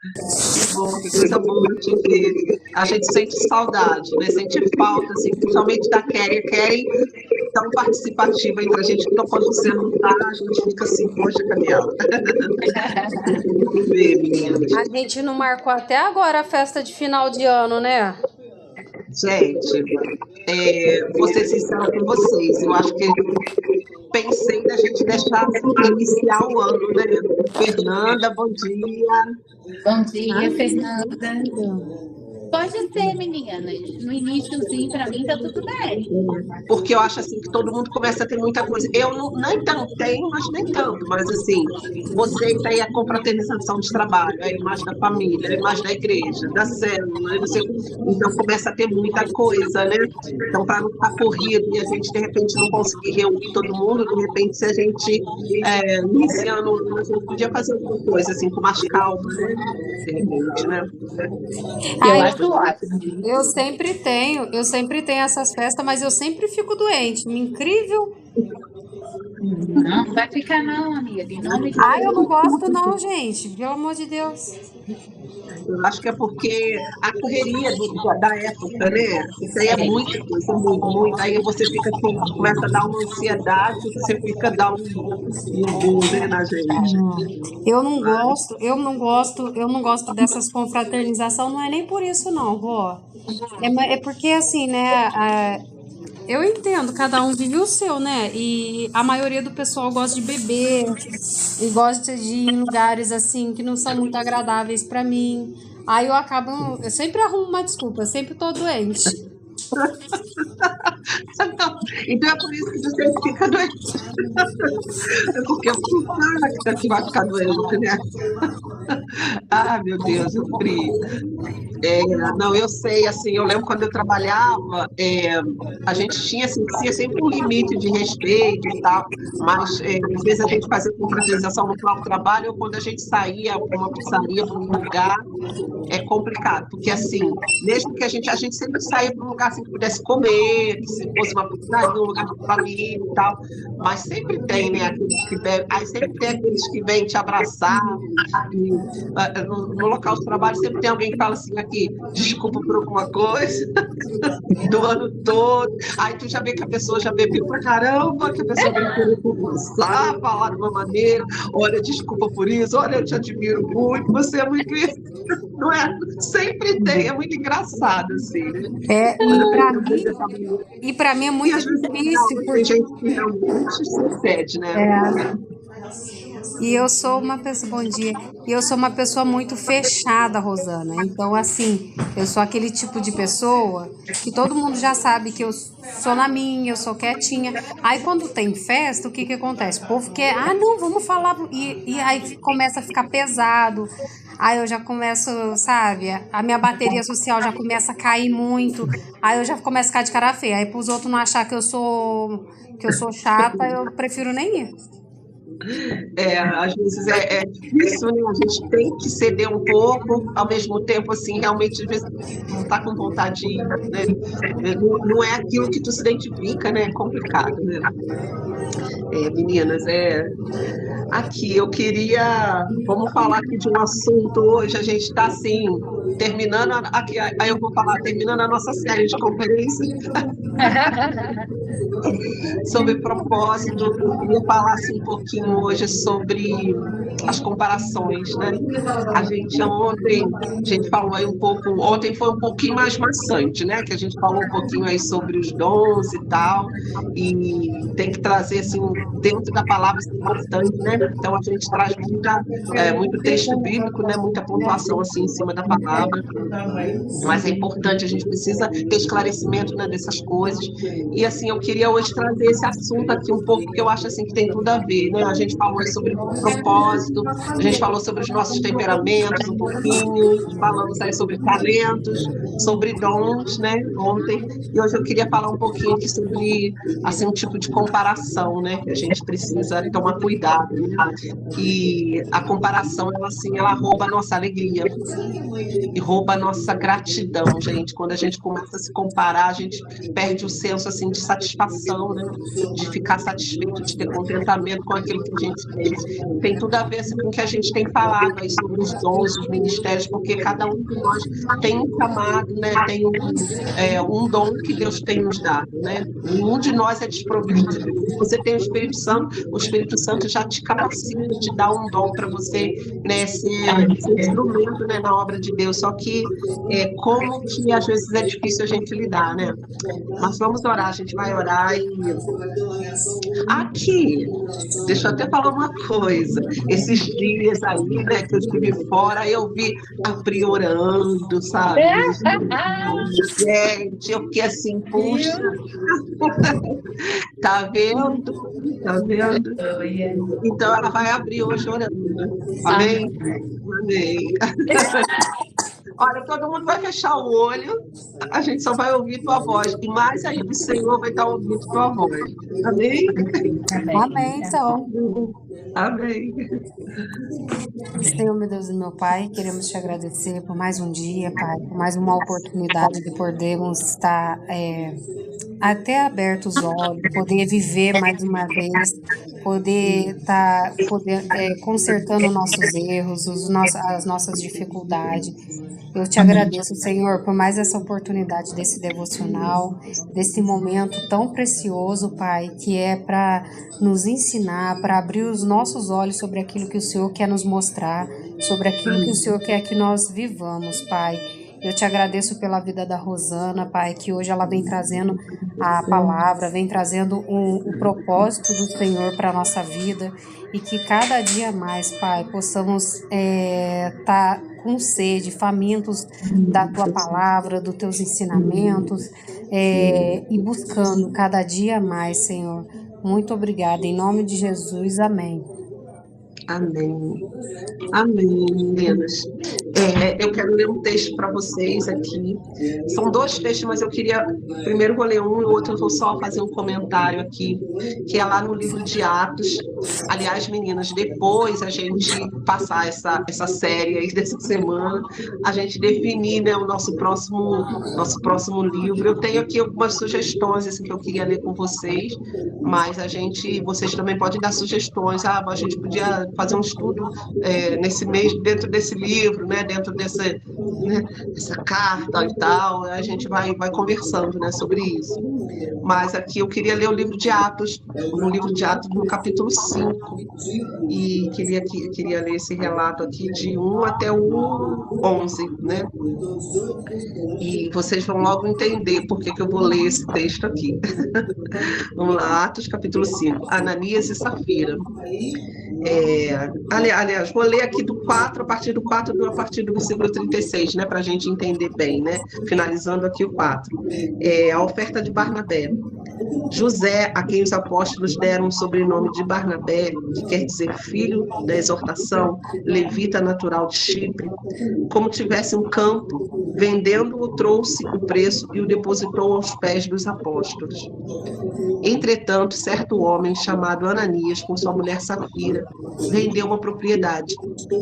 Que bom, que coisa boa te ver. A gente sente saudade, né? Sente falta, assim, principalmente da Kelly. A Kelly tão participativa entre a gente, então quando você não tá, a gente fica assim, poxa, cadê ela? Muito ver, meninas. A gente não marcou até agora a festa de final de ano, né? Gente, vou ser sincera com vocês, eu acho que pensei da gente deixar assim, iniciar o ano, né? Fernanda, bom dia. Bom Ai, dia, Fernanda. linda. Pode ser, meninas. No iníciozinho, para mim, tá tudo bem. Porque eu acho assim que todo mundo começa a ter muita coisa. Eu não, nem tanto tenho, mas nem tanto. Mas assim, vocês aí a confraternização de trabalho, a imagem da família, a imagem da igreja, da célula, né? Então começa a ter muita coisa, né? Então, para não ficar corrido e a gente de repente não conseguir reunir todo mundo, de repente, se a gente iniciando, a gente podia fazer alguma coisa assim, com mais calma, né? De repente, né? Eu Ai, acho ótimo. eu sempre tenho essas festas, mas eu sempre fico doente. Incrível. Não vai ficar não, amiga. Em nome de Ai, eu não Jesus. gosto não, gente. Pelo amor de Deus. Eu acho que é porque a correria da época, né? Isso aí é muita coisa, muito, muito. Aí você fica assim, começa a dar uma ansiedade, você fica dar um boom, né, na gente. Eu não gosto dessas confraternização, não é nem por isso não, vó. É porque assim, né, eu entendo, cada um vive o seu, né? E a maioria do pessoal gosta de beber e gosta de ir em lugares assim que não são muito agradáveis pra mim. Aí eu sempre arrumo uma desculpa, eu sempre tô doente. Não, então é por isso que você fica doente. É porque eu falo que vai ficar doente, né? Ah, meu Deus, eu frio. Não, eu sei, assim, eu lembro quando eu trabalhava, a gente tinha, assim, tinha sempre um limite de respeito e tal, mas às vezes a gente fazia confraternização no próprio trabalho, ou quando a gente saía para uma pizzaria, para um lugar, é complicado, porque assim, mesmo que a gente sempre saía para um lugar assim, que pudesse comer, que se fosse uma pizzaria, um lugar de família e tal, mas sempre tem, né, aqueles que bebem, aí sempre tem aqueles que vêm te abraçar, e, no local de trabalho sempre tem alguém que fala assim, aqui, desculpa por alguma coisa, do ano todo, aí tu já vê que a pessoa já bebeu pra caramba, que a pessoa vem querer conversar, falar de uma maneira, olha, desculpa por isso, olha, eu te admiro muito, você é muito isso, não é? Sempre tem, é muito engraçado, assim, né? É, Quando a pessoa vê essa e para mim é e muito às vezes difícil, tem porque gente que realmente se excede, né? e eu sou uma pessoa, bom dia. E eu sou uma pessoa muito fechada, Rosana. Então, assim, eu sou aquele tipo de pessoa que todo mundo já sabe que eu sou na minha, eu sou quietinha. Aí, quando tem festa, o que que acontece? O povo quer, ah, não, vamos falar. E aí começa a ficar pesado. Aí eu já começo, sabe? A minha bateria social já começa a cair muito. Aí eu já começo a ficar de cara feia. Aí, para os outros não achar que eu sou chata, eu prefiro nem ir. Às vezes é difícil, né? A gente tem que ceder um pouco, ao mesmo tempo, assim, realmente, às vezes, não está com vontade de ir, né? Não é aquilo que tu se identifica, né? É complicado, né? Meninas, aqui eu queria, vamos falar aqui de um assunto hoje, a gente está assim, terminando, aqui, aí eu vou falar, terminando a nossa série de conferências sobre propósito, eu queria falar assim, um pouquinho hoje sobre as comparações, né? A gente falou aí um pouco, ontem foi um pouquinho mais maçante, né? Que a gente falou um pouquinho aí sobre os dons e tal, e tem que trazer assim, dentro da palavra isso é importante, né? Então a gente traz muito texto bíblico, né? Muita pontuação assim em cima da palavra, mas é importante, a gente precisa ter esclarecimento, né, dessas coisas. E assim, eu queria hoje trazer esse assunto aqui um pouco, porque eu acho assim que tem tudo a ver, né? A gente falou aí sobre propósito, a gente falou sobre os nossos temperamentos um pouquinho, falamos aí sobre talentos, sobre dons, né, ontem, e hoje eu queria falar um pouquinho aqui sobre assim, um tipo de comparação, né, que a gente precisa tomar cuidado, né? E a comparação, ela, assim, ela rouba a nossa alegria e rouba a nossa gratidão, gente. Quando a gente começa a se comparar, a gente perde o senso, assim, de satisfação, né? De ficar satisfeito, de ter contentamento com aquilo que a gente tem. Tem tudo a ver, assim, com o que a gente tem falado aí sobre os dons, os ministérios, porque cada um de nós tem um chamado, né? Tem um dom que Deus tem nos dado, né? Nenhum de nós é desprovido. Se você tem o Espírito Santo já te capacita, te dá um dom para você, né, ser instrumento, né, na obra de Deus. Só que como que às vezes é difícil a gente lidar, né? Mas vamos orar, a gente vai orar e aqui, deixa eu até falar uma coisa. Esses dias aí, né, que eu estive fora, eu vi a Pri orando, sabe? Gente, eu fiquei assim, puxa, tá vendo? Tá vendo? Então ela vai abrir hoje orando. Amém? Amém. Olha, todo mundo vai fechar o olho, a gente só vai ouvir tua voz. E mais ainda, o Senhor vai estar ouvindo tua voz. Amém? Amém, então. Amém. Senhor, meu Deus e meu Pai, queremos te agradecer por mais um dia, Pai, por mais uma oportunidade de podermos estar até abertos os olhos, poder viver mais uma vez, poder estar consertando nossos erros, as nossas dificuldades. Eu te agradeço, Senhor, por mais essa oportunidade desse devocional, desse momento tão precioso, Pai, que é para nos ensinar, para abrir os nossos olhos sobre aquilo que o Senhor quer nos mostrar, sobre aquilo que o Senhor quer que nós vivamos, Pai. Eu te agradeço pela vida da Rosana, Pai, que hoje ela vem trazendo a palavra, vem trazendo o propósito do Senhor para a nossa vida e que cada dia mais, Pai, possamos estar com sede, famintos da Tua palavra, dos Teus ensinamentos e buscando cada dia mais, Senhor. Muito obrigada. Em nome de Jesus, amém. Amém. Amém, meninas. Eu quero ler um texto para vocês aqui. São 2 textos, mas eu queria... Primeiro vou ler um e o outro eu vou só fazer um comentário aqui, que é lá no livro de Atos. Aliás, meninas, depois a gente passar essa série aí dessa semana, a gente definir, né, o nosso próximo livro. Eu tenho aqui algumas sugestões assim, que eu queria ler com vocês, mas vocês também podem dar sugestões. A gente podia fazer um estudo nesse mês, dentro desse livro, né, dentro dessa carta e tal, a gente vai conversando, né, sobre isso. Mas aqui eu queria ler o livro de Atos, no capítulo 5, e queria ler esse relato aqui de 1 até o 11, né? E vocês vão logo entender por que eu vou ler esse texto aqui. Vamos lá, Atos capítulo 5, Ananias e Safira. Aliás, vou ler aqui do 4, a partir do versículo 36, né, para a gente entender bem, né? Finalizando aqui o 4. A oferta de Barnabé. José, a quem os apóstolos deram o sobrenome de Barnabé, que quer dizer filho da exortação, levita natural de Chipre, como tivesse um campo, vendendo-o, trouxe o preço e o depositou aos pés dos apóstolos. Entretanto, certo homem chamado Ananias, com sua mulher Safira, vendeu uma propriedade,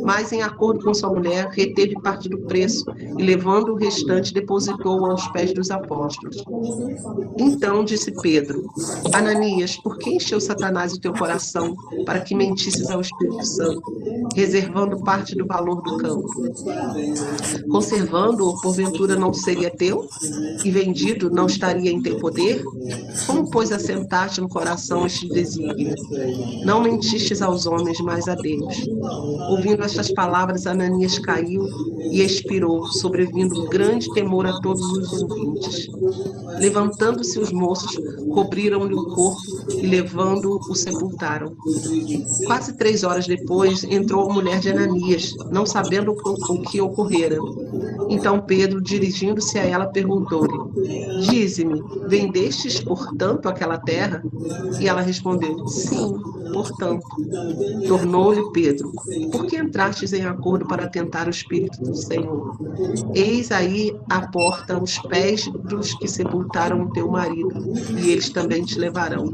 mas em acordo com sua mulher, reteve parte do preço e, levando o restante, depositou aos pés dos apóstolos. Então disse Pedro: Ananias, por que encheu Satanás o teu coração para que mentisses ao Espírito Santo, reservando parte do valor do campo? Conservando-o, porventura não seria teu? E vendido não estaria em teu poder? Como, pois, assentaste no coração este desígnio? Não mentistes aos homens, mas a Deus. Ouvindo estas palavras, Ananias caiu e expirou, sobrevindo grande temor a todos os ouvintes. Levantando-se os moços, cobriram-lhe o corpo e, levando-o, o sepultaram. Quase 3 horas depois, entrou a mulher de Ananias, não sabendo o que ocorrera. Então Pedro, dirigindo-se a ela, perguntou-lhe: Dize-me, vendestes, portanto, aquela terra? E ela respondeu: Sim, portanto. Tornou-lhe Pedro: Por que entrastes em acordo para tentar o Espírito do Senhor? Eis aí à porta os pés dos que sepultaram o teu marido, e eles também te levarão.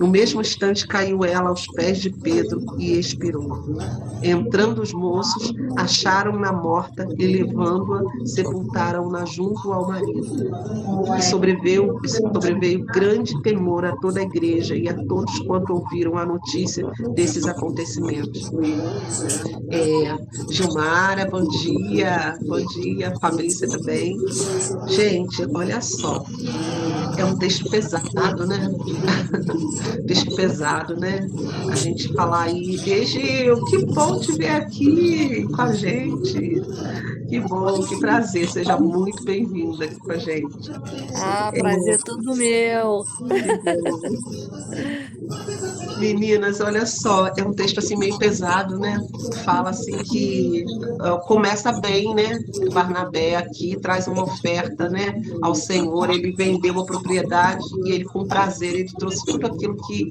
No mesmo instante caiu ela aos pés de Pedro e expirou. Entrando os moços, acharam-na morta e, levando-a, sepultaram-na junto ao marido. E sobreveio grande temor a toda a igreja e a todos quanto ouviram a notícia desses acontecimentos. Gilmara, bom dia. Bom dia, Fabrícia também. Gente, olha só. É um texto pesado, né? Texto pesado, né? A gente falar aí, Gil, que bom te ver aqui com a gente. Que bom, que prazer. Seja muito bem-vinda aqui com a gente. Prazer é todo meu. Meninas, olha só, é um texto assim meio pesado, né? Fala assim que começa bem, né? Barnabé aqui traz uma oferta, né, ao Senhor. Ele vendeu a propriedade e ele, com prazer, ele trouxe tudo aquilo que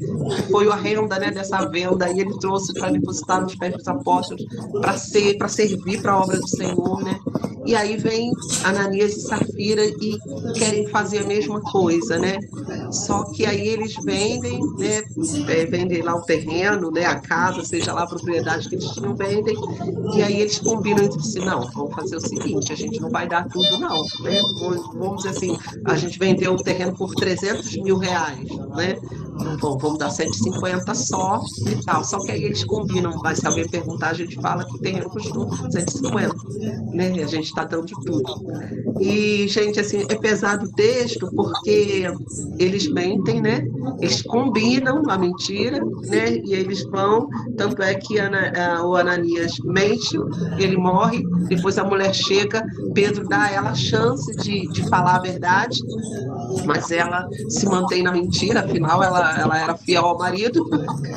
foi a renda, né, dessa venda, e ele trouxe para depositar nos pés dos apóstolos, para servir para a obra do Senhor, né? E aí vem Ananias e Safira e querem fazer a mesma coisa, né? Só que aí eles vendem, né? Vendem lá o terreno, né? A casa, seja lá a propriedade que eles tinham, vendem. E aí eles combinam entre si, não, vamos fazer o seguinte, a gente não vai dar tudo não, né? Vamos dizer assim, a gente vendeu o terreno por 300 mil reais, né? Então, vamos dar 150 só e tal. Só que aí eles combinam, mas se alguém perguntar, a gente fala que o terreno custou 150, né? A gente está dando de tudo. E, gente, assim, é pesado o texto porque eles mentem, né? Eles combinam a mentira, né? E eles vão, tanto é que o Ananias mente, ele morre, depois a mulher chega, Pedro dá a ela a chance de falar a verdade, mas ela se mantém na mentira, afinal ela era fiel ao marido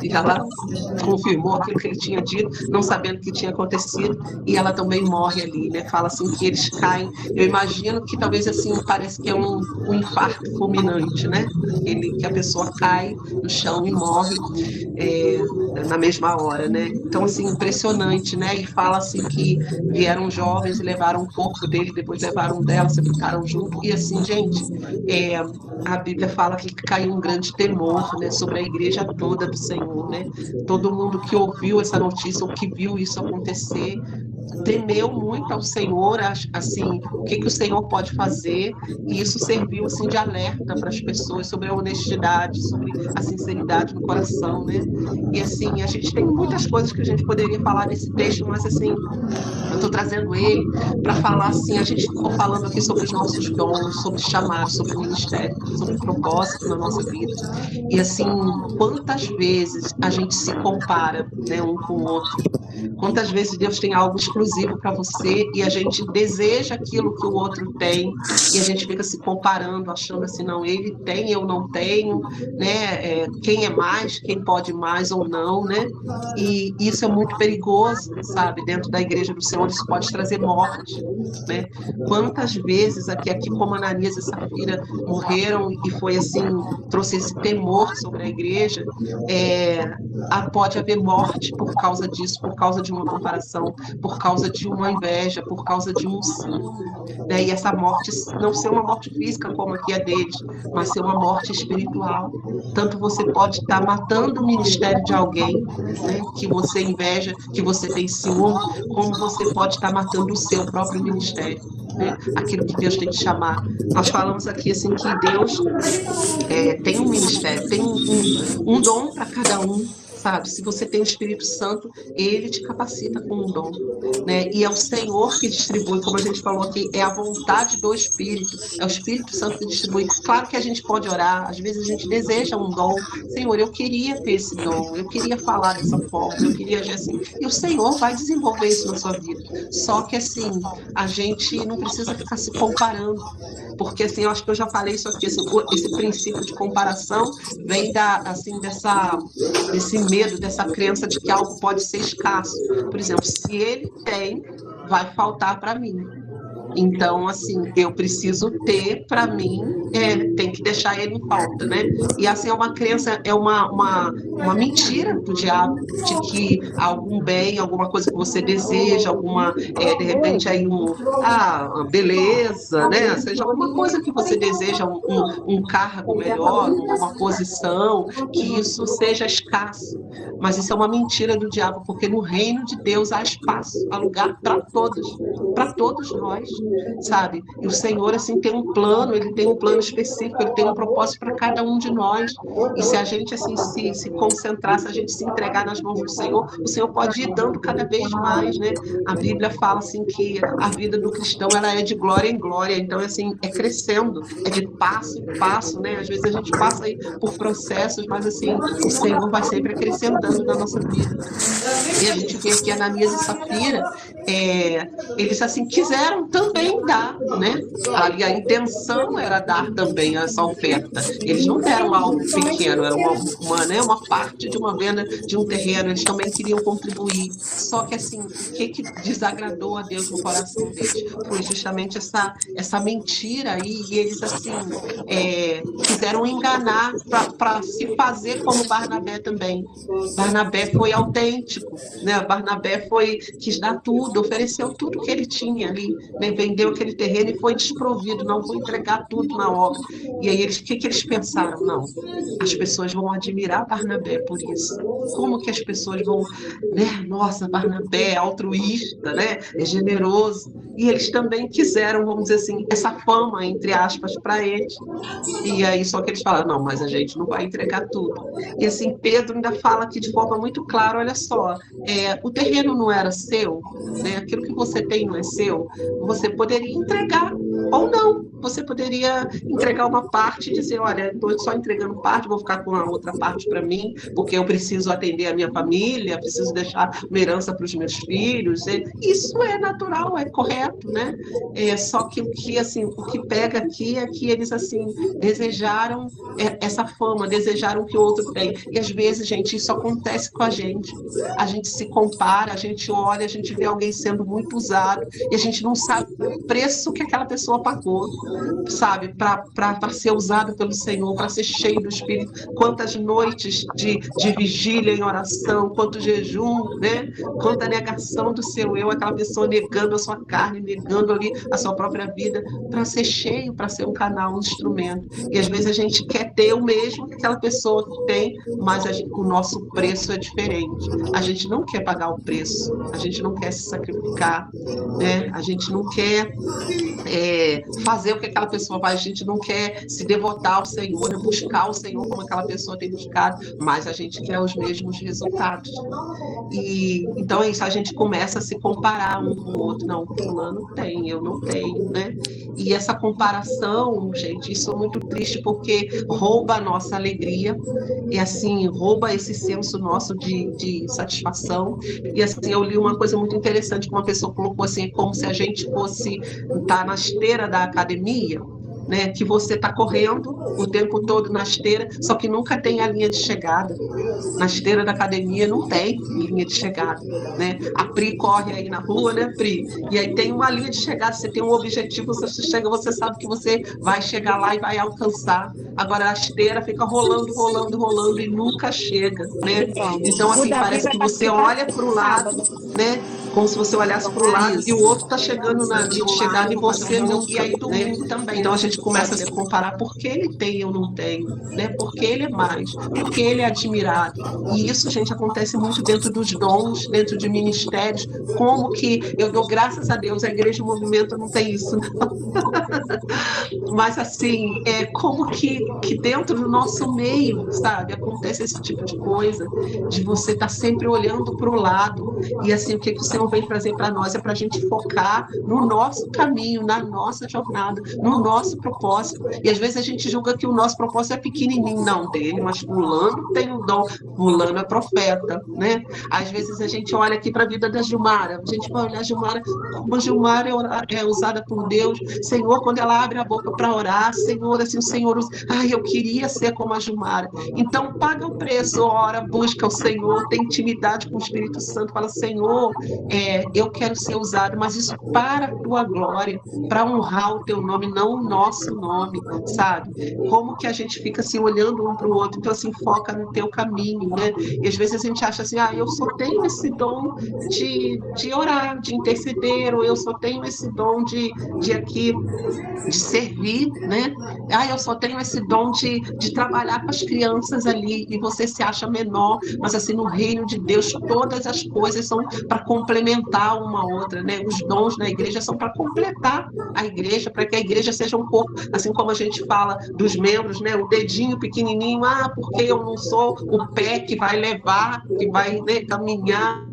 e ela confirmou aquilo que ele tinha dito, não sabendo o que tinha acontecido, e ela também morre ali, né? Fala assim que eles caem, eu imagino que talvez assim, parece que é um infarto fulminante, né? Que a pessoa cai no chão e morre na mesma hora, né? Então, assim, impressionante, né? E fala assim que vieram jovens e levaram o corpo dele, depois levaram dela, sepultaram junto, e assim, gente, a Bíblia fala que caiu um grande temor, né, sobre a igreja toda do Senhor, né? Todo mundo que ouviu essa notícia, ou que viu isso acontecer, temeu muito ao Senhor, assim, o que o Senhor pode fazer, e isso serviu assim de alerta para as pessoas sobre a honestidade, sobre a sinceridade no coração, né? E assim, a gente tem muitas coisas que a gente poderia falar nesse texto, mas assim, eu estou trazendo ele para falar assim, a gente ficou falando aqui sobre os nossos dons, sobre chamar, sobre o ministério, sobre o propósito na nossa vida. E assim, quantas vezes a gente se compara, né, um com o outro? Quantas vezes Deus tem algo exclusivo para você e a gente deseja aquilo que o outro tem e a gente fica se comparando, achando assim, não, ele tem, eu não tenho, né? Quem é mais, quem pode mais ou não, né? E isso é muito perigoso, sabe? Dentro da igreja do Senhor, isso pode trazer morte, né? Quantas vezes aqui como Ananias e Safira morreram e foi assim, trouxe esse temor sobre a igreja, pode haver morte por causa disso, por causa de uma comparação, por causa de uma inveja, por causa de um ciúme, né? E essa morte não ser uma morte física como aqui é deles, mas ser uma morte espiritual. Tanto você pode estar matando o ministério de alguém, né, que você inveja, que você tem ciúme, como você pode estar matando o seu próprio ministério, né? Aquilo que Deus tem que chamar. Nós falamos aqui assim que Deus tem um ministério, tem um dom para cada um, sabe? Se você tem o Espírito Santo, ele te capacita com um dom, né? E é o Senhor que distribui, como a gente falou aqui, é a vontade do Espírito, é o Espírito Santo que distribui. Claro que a gente pode orar, às vezes a gente deseja um dom, Senhor, eu queria ter esse dom, eu queria falar dessa forma, eu queria agir assim, e o Senhor vai desenvolver isso na sua vida. Só que assim, a gente não precisa ficar se comparando, porque assim, eu acho que eu já falei isso aqui, esse princípio de comparação vem desse medo, dessa crença de que algo pode ser escasso. Por exemplo, se ele tem, vai faltar para mim. Então, assim, eu preciso ter, para mim, tem que deixar ele em falta, né? E assim, é uma crença, é uma mentira do diabo, de que algum bem, alguma coisa que você deseja, alguma, de repente, aí uma beleza, né? Seja alguma coisa que você deseja, um cargo melhor, uma posição, que isso seja escasso. Mas isso é uma mentira do diabo, porque no reino de Deus há espaço, há lugar para todos nós, sabe? E o Senhor, assim, tem um plano, ele tem um plano específico, ele tem um propósito para cada um de nós. E se a gente, assim, se concentrar, se a gente se entregar nas mãos do Senhor, o Senhor pode ir dando cada vez mais, né? A Bíblia fala, assim, que a vida do cristão, ela é de glória em glória, então, assim, é crescendo, é de passo em passo, né? Às vezes a gente passa aí por processos, mas, assim, o Senhor vai sempre acrescentando na nossa vida. E a gente vê aqui Ananias e Safira, eles assim quiseram também dar, né? Ali a intenção era dar também essa oferta. Eles não deram algo pequeno, era uma parte de uma venda de um terreno, eles também queriam contribuir. Só que assim, o que desagradou a Deus no coração deles? Foi justamente essa mentira aí, e eles assim quiseram enganar para se fazer como Barnabé também. Barnabé foi autêntico, né? Barnabé quis dar tudo, ofereceu tudo que ele tinha ali, né? Vendeu aquele terreno e foi desprovido, não foi entregar tudo na obra. E aí o que eles pensaram? Não, as pessoas vão admirar Barnabé por isso. Como que as pessoas vão, né? Nossa, Barnabé é altruísta, né? É generoso. E eles também quiseram, vamos dizer assim, essa fama, entre aspas, para eles. E aí só que eles falaram, não, mas a gente não vai entregar tudo. E assim, Pedro ainda fala aqui de forma muito clara, olha só, o terreno não era seu, né? Aquilo que você tem não é seu, você poderia entregar ou não. Você poderia entregar uma parte e dizer, olha, estou só entregando parte, vou ficar com a outra parte para mim, porque eu preciso atender a minha família, preciso deixar uma herança para os meus filhos. Isso é natural, é correto, né? Só que o que pega aqui é que eles assim desejaram essa fama, desejaram que o outro tem. E às vezes, gente, isso acontece com a gente. A gente se compara, a gente olha, a gente vê alguém sendo muito usado e a gente não sabe o preço que aquela pessoa pagou, sabe, para ser usada pelo Senhor, para ser cheio do Espírito. Quantas noites de vigília em oração, quanto jejum, né? Quanta negação do seu eu, aquela pessoa negando a sua carne, negando ali a sua própria vida, para ser cheio, para ser um canal, um instrumento. E às vezes a gente quer ter o mesmo que aquela pessoa que tem, mas o nosso preço é diferente. A gente não quer pagar o preço, a gente não quer se sacrificar, né? A gente não quer fazer o que aquela pessoa faz, a gente não quer se devotar ao Senhor, né? Buscar o Senhor como aquela pessoa tem buscado, mas a gente quer os mesmos resultados. E então é isso, a gente começa a se comparar um com o outro, não, fulano tem, eu não tenho, né? E essa comparação, gente, isso é muito triste porque rouba a nossa alegria e assim, rouba esse senso nosso de satisfação. E assim, eu li uma coisa muito interessante que uma pessoa colocou assim, como se a gente fosse estar na esteira da academia, né, que você está correndo o tempo todo na esteira, só que nunca tem a linha de chegada. Na esteira da academia não tem linha de chegada, né? A Pri corre aí na rua, né, Pri? E aí tem uma linha de chegada, você tem um objetivo, você chega, você sabe que você vai chegar lá e vai alcançar. Agora a esteira fica rolando, rolando, rolando e nunca chega, né? Então, assim, parece que você olha para o lado, né? Como se você olhasse para o lado e o outro está chegando na linha de chegada e você não. E aí domingo também. Então a gente começa a se comparar porque ele tem, eu não tenho, né? Porque ele é mais, porque ele é admirado. E isso, gente, acontece muito dentro dos dons, dentro de ministérios. Como que eu dou graças a Deus, a Igreja Movimento não tem isso, não. Mas assim, como que dentro do nosso meio, sabe, acontece esse tipo de coisa, de você estar sempre olhando para o lado. E assim, o que o Senhor vem trazer para nós é para a gente focar no nosso caminho, na nossa jornada, no nosso propósito. E às vezes a gente julga que o nosso propósito é pequenininho, não dele, mas fulano tem o dom, fulano é profeta, né? Às vezes a gente olha aqui para a vida da Gilmara, a gente vai olhar a Gilmara, como a Gilmara é usada por Deus, Senhor, quando ela abre a boca para orar, Senhor, assim, o Senhor usa, eu queria ser como a Gilmara. Então paga o preço, ora, busca o Senhor, tem intimidade com o Espírito Santo, fala, Senhor, eu quero ser usado, mas isso para a tua glória, para honrar o teu nome, não o nosso nome, sabe? Como que a gente fica assim olhando um para o outro, então assim, foca no teu caminho, né? E às vezes a gente acha assim, eu só tenho esse dom de orar, de interceder, ou eu só tenho esse dom de aqui de servir, né? Eu só tenho esse dom de trabalhar com as crianças ali, e você se acha menor, mas assim, no reino de Deus, todas as coisas são para complementar uma outra, né? Os dons na igreja são para completar a igreja, para que a igreja seja um corpo, assim como a gente fala dos membros, né? O dedinho pequenininho, porque eu não sou o pé que vai levar, que vai, né, caminhar,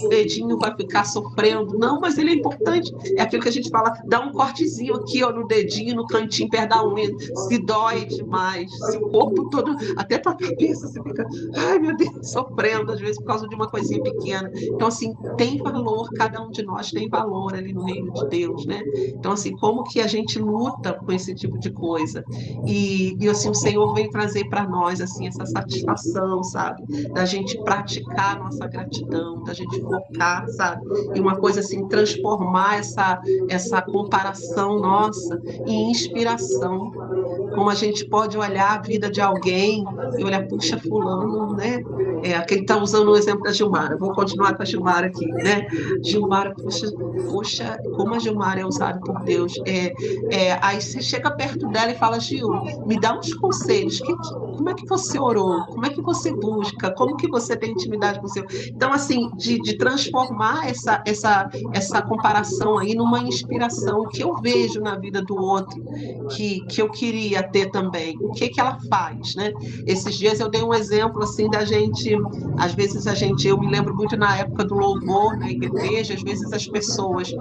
o dedinho vai ficar sofrendo. Não, mas ele é importante. É aquilo que a gente fala, dá um cortezinho aqui, ó, no dedinho, no cantinho, perto da unha. Se dói demais, se o corpo todo, até tua cabeça, você fica, ai meu Deus, sofrendo, às vezes por causa de uma coisinha pequena. Então, assim, tem valor, cada um de nós tem valor ali no reino de Deus, né? Então, assim, como que a gente luta com esse tipo de coisa? E assim, o Senhor vem trazer para nós, assim, essa satisfação, sabe? Da gente praticar a nossa gratidão, da gente focar, sabe? E uma coisa assim, transformar essa comparação nossa em inspiração. Como a gente pode olhar a vida de alguém e olhar, puxa, fulano, né? Aquele está usando o exemplo da Gilmara. Vou continuar com a Gilmara aqui, né? Gilmara, poxa, como a Gilmara é usada por Deus. Aí você chega perto dela e fala, Gil, me dá uns conselhos. Como é que você orou? Como é que você busca? Como que você tem intimidade com o Senhor? Então, assim, de transformar essa comparação aí numa inspiração que eu vejo na vida do outro, que eu queria ter também. O que ela faz, né? Esses dias eu dei um exemplo, assim, da gente, às vezes eu me lembro muito na época do louvor na igreja, às vezes as pessoas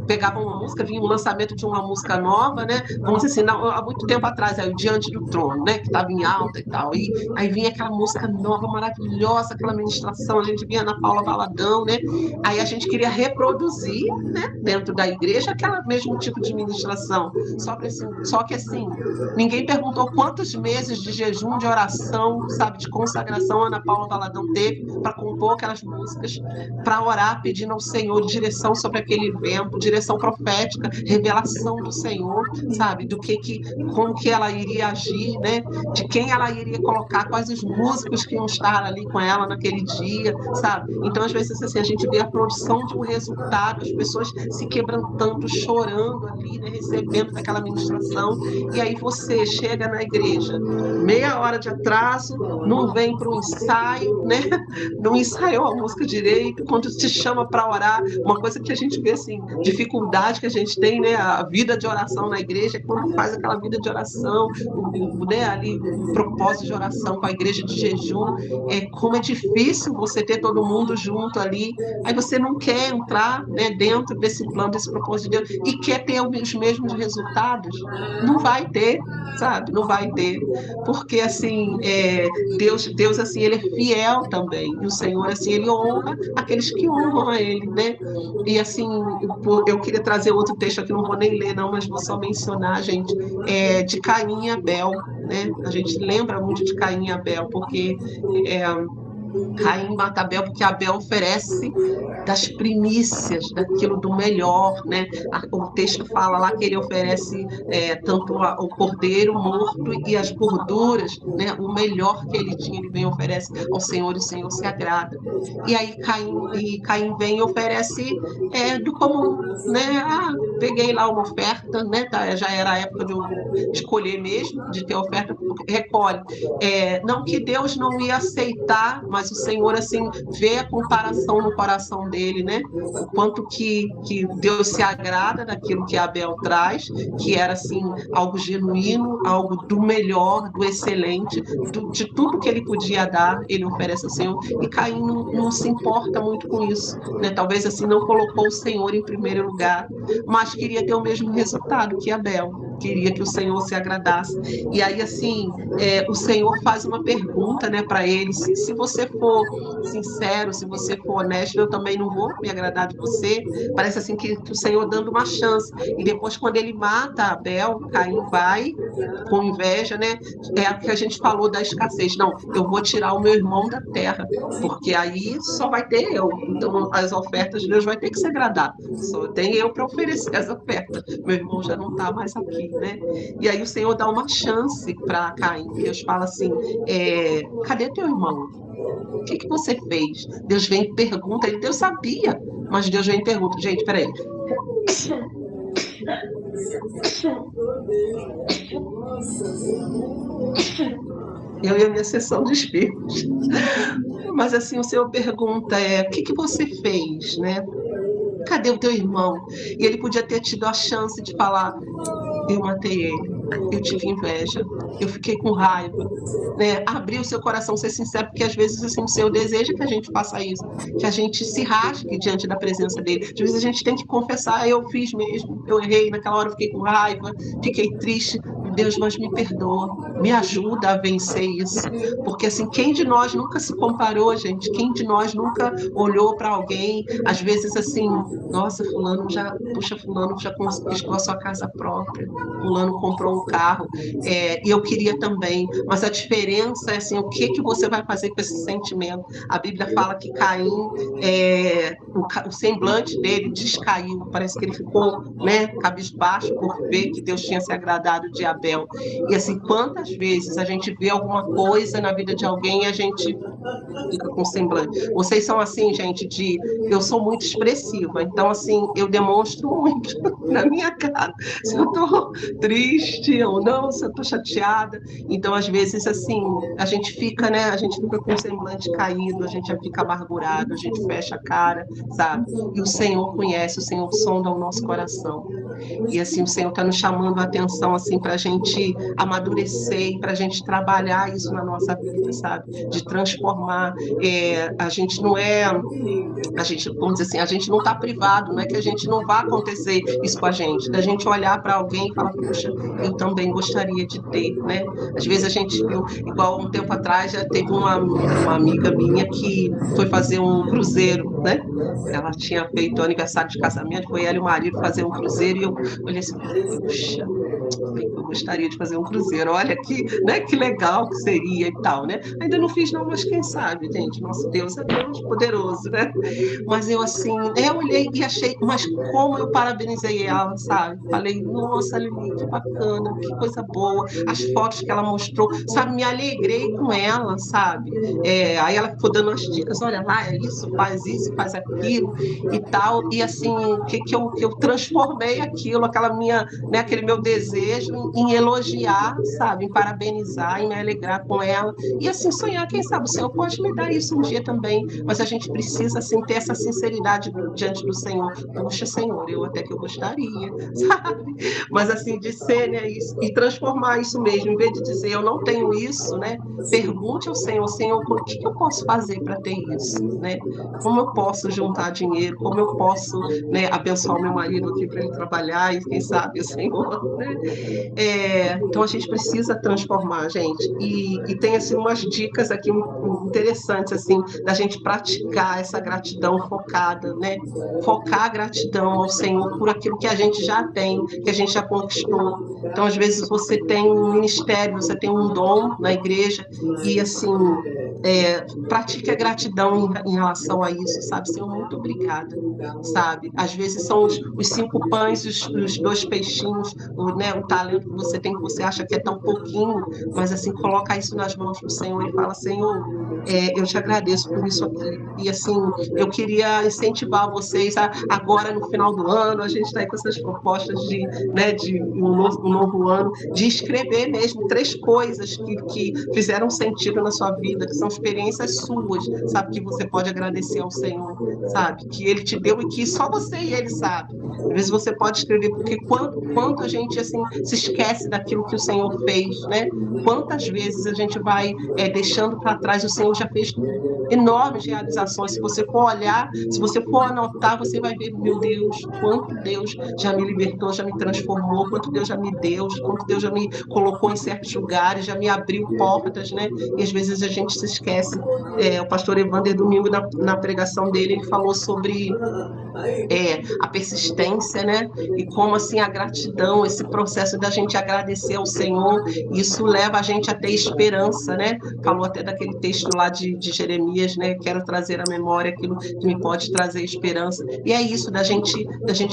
pegavam uma música, vinha um lançamento de uma música nova, né? Vamos dizer assim, há muito tempo atrás, aí, o Diante do Trono, né? Que estava em alta e tal. E aí vinha aquela música nova, maravilhosa, aquela ministração, a gente vinha na Paula Valadão, né? Aí a gente queria reproduzir, né? Dentro da igreja, aquele mesmo tipo de ministração. Só que assim, ninguém perguntou quantos meses de jejum, de oração, sabe, de consagração a Ana Paula Valadão teve para compor aquelas músicas, para orar pedindo ao Senhor direção sobre aquele evento, direção profética, revelação do Senhor, sabe, como que ela iria agir, né, de quem ela iria colocar, quais os músicos que iam estar ali com ela naquele dia, sabe. Então, às vezes, assim, a gente vê a produção de um resultado, as pessoas se quebrantando, chorando ali, né, recebendo daquela ministração, e aí você chega na igreja, meia hora de atraso, não vem para o ensaio, né? Não ensaiou a música direito, quando te chama para orar, uma coisa que a gente vê assim, dificuldade que a gente tem, né? A vida de oração na igreja, quando faz aquela vida de oração, né? Ali, o propósito de oração com a igreja de jejum, como é difícil você ter todo mundo junto ali, aí você não quer entrar, né, dentro desse plano, desse propósito de Deus, e quer ter os mesmos resultados, não vai ter, sabe? Não vai ter, porque assim, Deus assim, ele é fiel também, e o Senhor assim, ele honra aqueles que honram a ele, né? E assim, eu queria trazer outro texto aqui, não vou nem ler não, mas vou só mencionar, gente, de Caim e Abel, né? A gente lembra muito de Caim e Abel, porque Caim mata Abel porque Abel oferece das primícias, daquilo do melhor, né? O texto fala lá que ele oferece tanto o cordeiro morto e as gorduras, né? O melhor que ele tinha, ele vem e oferece ao Senhor, e o Senhor se agrada. E aí Caim vem e oferece do comum, né? Peguei lá uma oferta, né? Já era a época de colher mesmo, de ter oferta, recolhe. Não que Deus não ia aceitar, mas o Senhor assim vê a comparação no coração dele, né? O quanto que Deus se agrada daquilo que Abel traz, que era assim algo genuíno, algo do melhor, do excelente, de tudo que ele podia dar, ele oferece ao Senhor. E Caim não se importa muito com isso, né? Talvez assim não colocou o Senhor em primeiro lugar, mas queria ter o mesmo resultado que Abel. queria que o Senhor se agradasse. E aí, assim, o Senhor faz uma pergunta, né, para ele: se você for sincero, se você for honesto, eu também não vou me agradar de você. Parece assim que o Senhor dando uma chance. E depois, quando ele mata Abel, Caim vai com inveja, né? É o que a gente falou da escassez. Não, eu vou tirar o meu irmão da terra, porque aí só vai ter eu. Então, as ofertas de Deus vai ter que se agradar. Só tem eu para oferecer as ofertas. Meu irmão já não está mais aqui, né? E aí o Senhor dá uma chance para Caim. Deus fala assim: cadê teu irmão? O que você fez? Deus vem e pergunta. Deus sabia, mas Deus vem e pergunta. Gente, peraí. Eu e a minha sessão de espíritos. Mas assim, o Senhor pergunta: o que você fez, né? Cadê o teu irmão? E ele podia ter tido a chance de falar: eu matei ele, eu tive inveja, eu fiquei com raiva, né? Abrir o seu coração, ser sincero, porque às vezes assim, o Senhor deseja que a gente faça isso, que a gente se rasgue diante da presença dele. Às vezes a gente tem que confessar: eu fiz mesmo, eu errei, naquela hora eu fiquei com raiva, fiquei triste. Deus, mas me perdoa, me ajuda a vencer isso. Porque assim, quem de nós nunca se comparou, gente? Quem de nós nunca olhou para alguém, às vezes assim: nossa, fulano já conquistou a sua casa própria, fulano comprou um carro, e eu queria também. Mas a diferença é assim, o que você vai fazer com esse sentimento? A Bíblia fala que Caim, o semblante dele descaiu, parece que ele ficou, né, cabisbaixo por ver que Deus tinha se agradado de Abel. E assim, quantas vezes a gente vê alguma coisa na vida de alguém e a gente fica com semblante. Vocês são assim, gente, eu sou muito expressiva, então assim, eu demonstro muito na minha cara, se eu tô triste ou não, se eu tô chateada. Então, às vezes, assim, a gente fica, né, a gente fica com o semblante caído, a gente já fica amargurado, a gente fecha a cara, sabe? E o Senhor conhece, o Senhor sonda o nosso coração. E assim, o Senhor está nos chamando a atenção assim, para a gente amadurecer e para a gente trabalhar isso na nossa vida, sabe? De transformar. A gente não vamos dizer assim, a gente não está privado, não é que a gente não vai acontecer isso com a gente, da gente olhar para alguém e falar: puxa, eu também gostaria de ter, né? Às vezes a gente viu, igual um tempo atrás, já teve uma amiga minha que foi fazer um cruzeiro, né? Ela tinha feito aniversário de casamento, foi ela e o marido fazer um cruzeiro, e eu olhei assim: puxa, eu gostaria de fazer um cruzeiro, olha que legal que seria e tal, né? Ainda não fiz não, mas quem sabe, gente, nosso Deus é Deus poderoso, né? Mas eu assim, eu olhei e achei, mas como eu parabenizei ela, sabe? Falei: nossa, Lili, que bacana, que coisa boa, as fotos que ela mostrou, sabe? Me alegrei com ela, sabe? Aí ela ficou dando as dicas: olha lá, é isso, faz aquilo e tal, e assim, que eu transformei aquilo, aquele meu desejo em elogiar, sabe? Em parabenizar, em me alegrar com ela, e assim, sonhar, quem sabe o Senhor pode me dar isso um dia também, mas a gente precisa, assim, ter essa sinceridade diante do Senhor. Puxa, Senhor, eu até que eu gostaria, sabe? Mas assim, de ser, né, isso, e transformar isso mesmo, em vez de dizer: eu não tenho isso, né? Pergunte ao Senhor: Senhor, o que eu posso fazer para ter isso, né? Como eu posso juntar dinheiro? Como eu posso, né, abençoar o meu marido aqui para ele trabalhar e quem sabe o Senhor, né? Então a gente precisa transformar, gente. E tem assim umas dicas aqui interessantes assim da gente praticar essa gratidão focada, né? Focar a gratidão ao Senhor por aquilo que a gente já tem, que a gente já conquistou. Então, às vezes você tem um ministério, você tem um dom na igreja e assim, pratique a gratidão em relação a isso, sabe? Senhor, muito obrigada, sabe? Às vezes são os 5 pães, os 2 peixinhos, o talento que você tem, que você acha que é tão pouquinho, mas assim, coloca isso nas mãos do Senhor e fala: Senhor, eu te agradeço por isso aqui. E assim, eu queria incentivar vocês agora no final do ano, a gente está aí com essas propostas de um novo ano, de escrever mesmo 3 coisas que fizeram sentido na sua vida, que são experiências suas, sabe, que você pode agradecer ao Senhor, sabe, que Ele te deu e que só você e Ele sabe. Às vezes você pode escrever, porque quanto a gente assim se esquece daquilo que o Senhor fez, né? Quantas vezes a gente vai deixando para trás, o Senhor já fez enormes realizações. Se você for olhar, se você for anotar, você vai ver, meu Deus, quanto Deus já me libertou, já me transformou, quanto Deus já me deu, quanto Deus já me colocou em certos lugares, já me abriu portas, né? E às vezes a gente se esquece. O pastor Evander, domingo, na pregação dele, ele falou sobre a persistência, né? E como assim a gratidão, esse processo da gente agradecer ao Senhor, isso leva a gente a ter esperança, né? Falou até daquele texto lá de Jeremias, né? Quero trazer à memória aquilo que me pode trazer esperança. E é isso da gente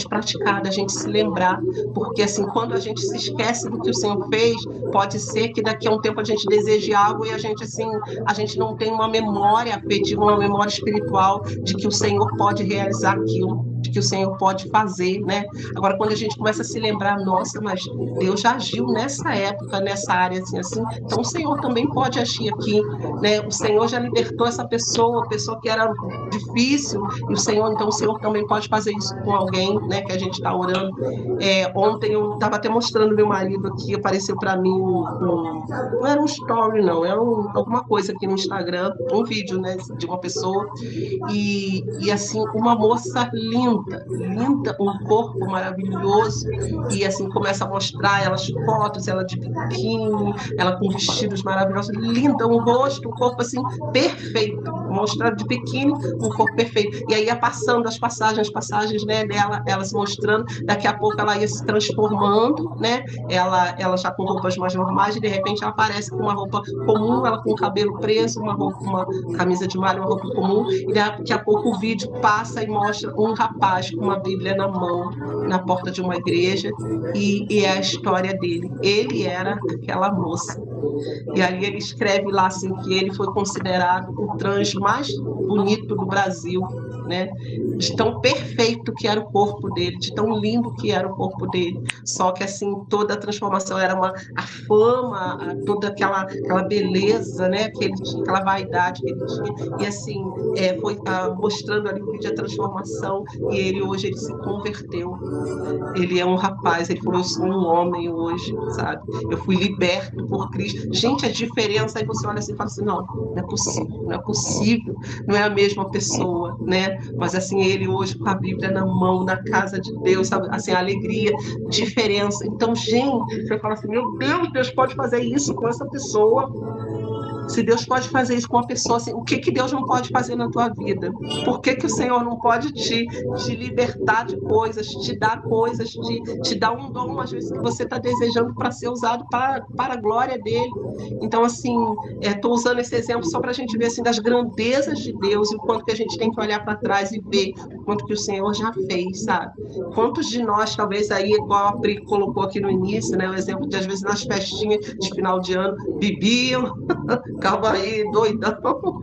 praticar, da gente se lembrar, porque assim, quando a gente se esquece do que o Senhor fez, pode ser que daqui a um tempo a gente deseje algo e a gente não tem uma memória afetiva, uma memória espiritual de que o Senhor pode realizar aquilo, de que o Senhor pode fazer, né? Agora, quando a gente começa a se lembrar, nossa, mas Deus já agiu nessa época, nessa área, assim, então o Senhor também pode agir aqui, né? O Senhor já libertou essa pessoa que era difícil, e o Senhor também pode fazer isso com alguém, né? Que a gente está orando. Ontem eu estava até mostrando meu marido aqui, apareceu para mim não era um story, não, era alguma coisa aqui no Instagram, um vídeo, né? De uma pessoa, e assim, uma moça linda, um corpo maravilhoso, e assim começa a mostrar elas fotos, ela de biquíni, ela com vestidos maravilhosos, linda, um rosto, um corpo assim perfeito, mostrar de biquíni, um corpo perfeito, e aí ia passando as passagens, né, dela, ela se mostrando, daqui a pouco ela ia se transformando, né, ela já com roupas mais normais, e de repente ela aparece com uma roupa comum, ela com o cabelo preso, uma camisa de malha, uma roupa comum, e daqui a pouco o vídeo passa e mostra um rapaz com uma Bíblia na mão, na porta de uma igreja, e é a história dele. Ele era aquela moça. E aí ele escreve lá assim, que ele foi considerado o trans mais bonito do Brasil, né? De tão perfeito que era o corpo dele, de tão lindo que era o corpo dele. Só que assim, toda a transformação era a fama, toda aquela beleza, né? Que ele tinha, aquela vaidade que ele tinha. E assim, foi mostrando ali o vídeo a transformação, e hoje ele se converteu. Ele é um rapaz, ele falou, eu sou um homem hoje, sabe? Eu fui liberto por Cristo. Gente, a diferença, aí você olha assim e fala assim, não é possível, não é a mesma pessoa, né? Mas assim, ele hoje com a Bíblia na mão, na casa de Deus, sabe? Assim, a alegria, diferença. Então, gente, você fala assim, meu Deus pode fazer isso com essa pessoa. Se Deus pode fazer isso com uma pessoa, assim, o que Deus não pode fazer na tua vida? Por que o Senhor não pode te libertar de coisas, te dar coisas, te dar um dom, às vezes, que você está desejando para ser usado para a glória dele? Então, assim, estou usando esse exemplo só para a gente ver, assim, das grandezas de Deus e o quanto que a gente tem que olhar para trás e ver o quanto que o Senhor já fez, sabe? Quantos de nós, talvez aí, igual a Pri colocou aqui no início, né, o exemplo de, às vezes, nas festinhas de final de ano, bebiam, ficava aí doidão,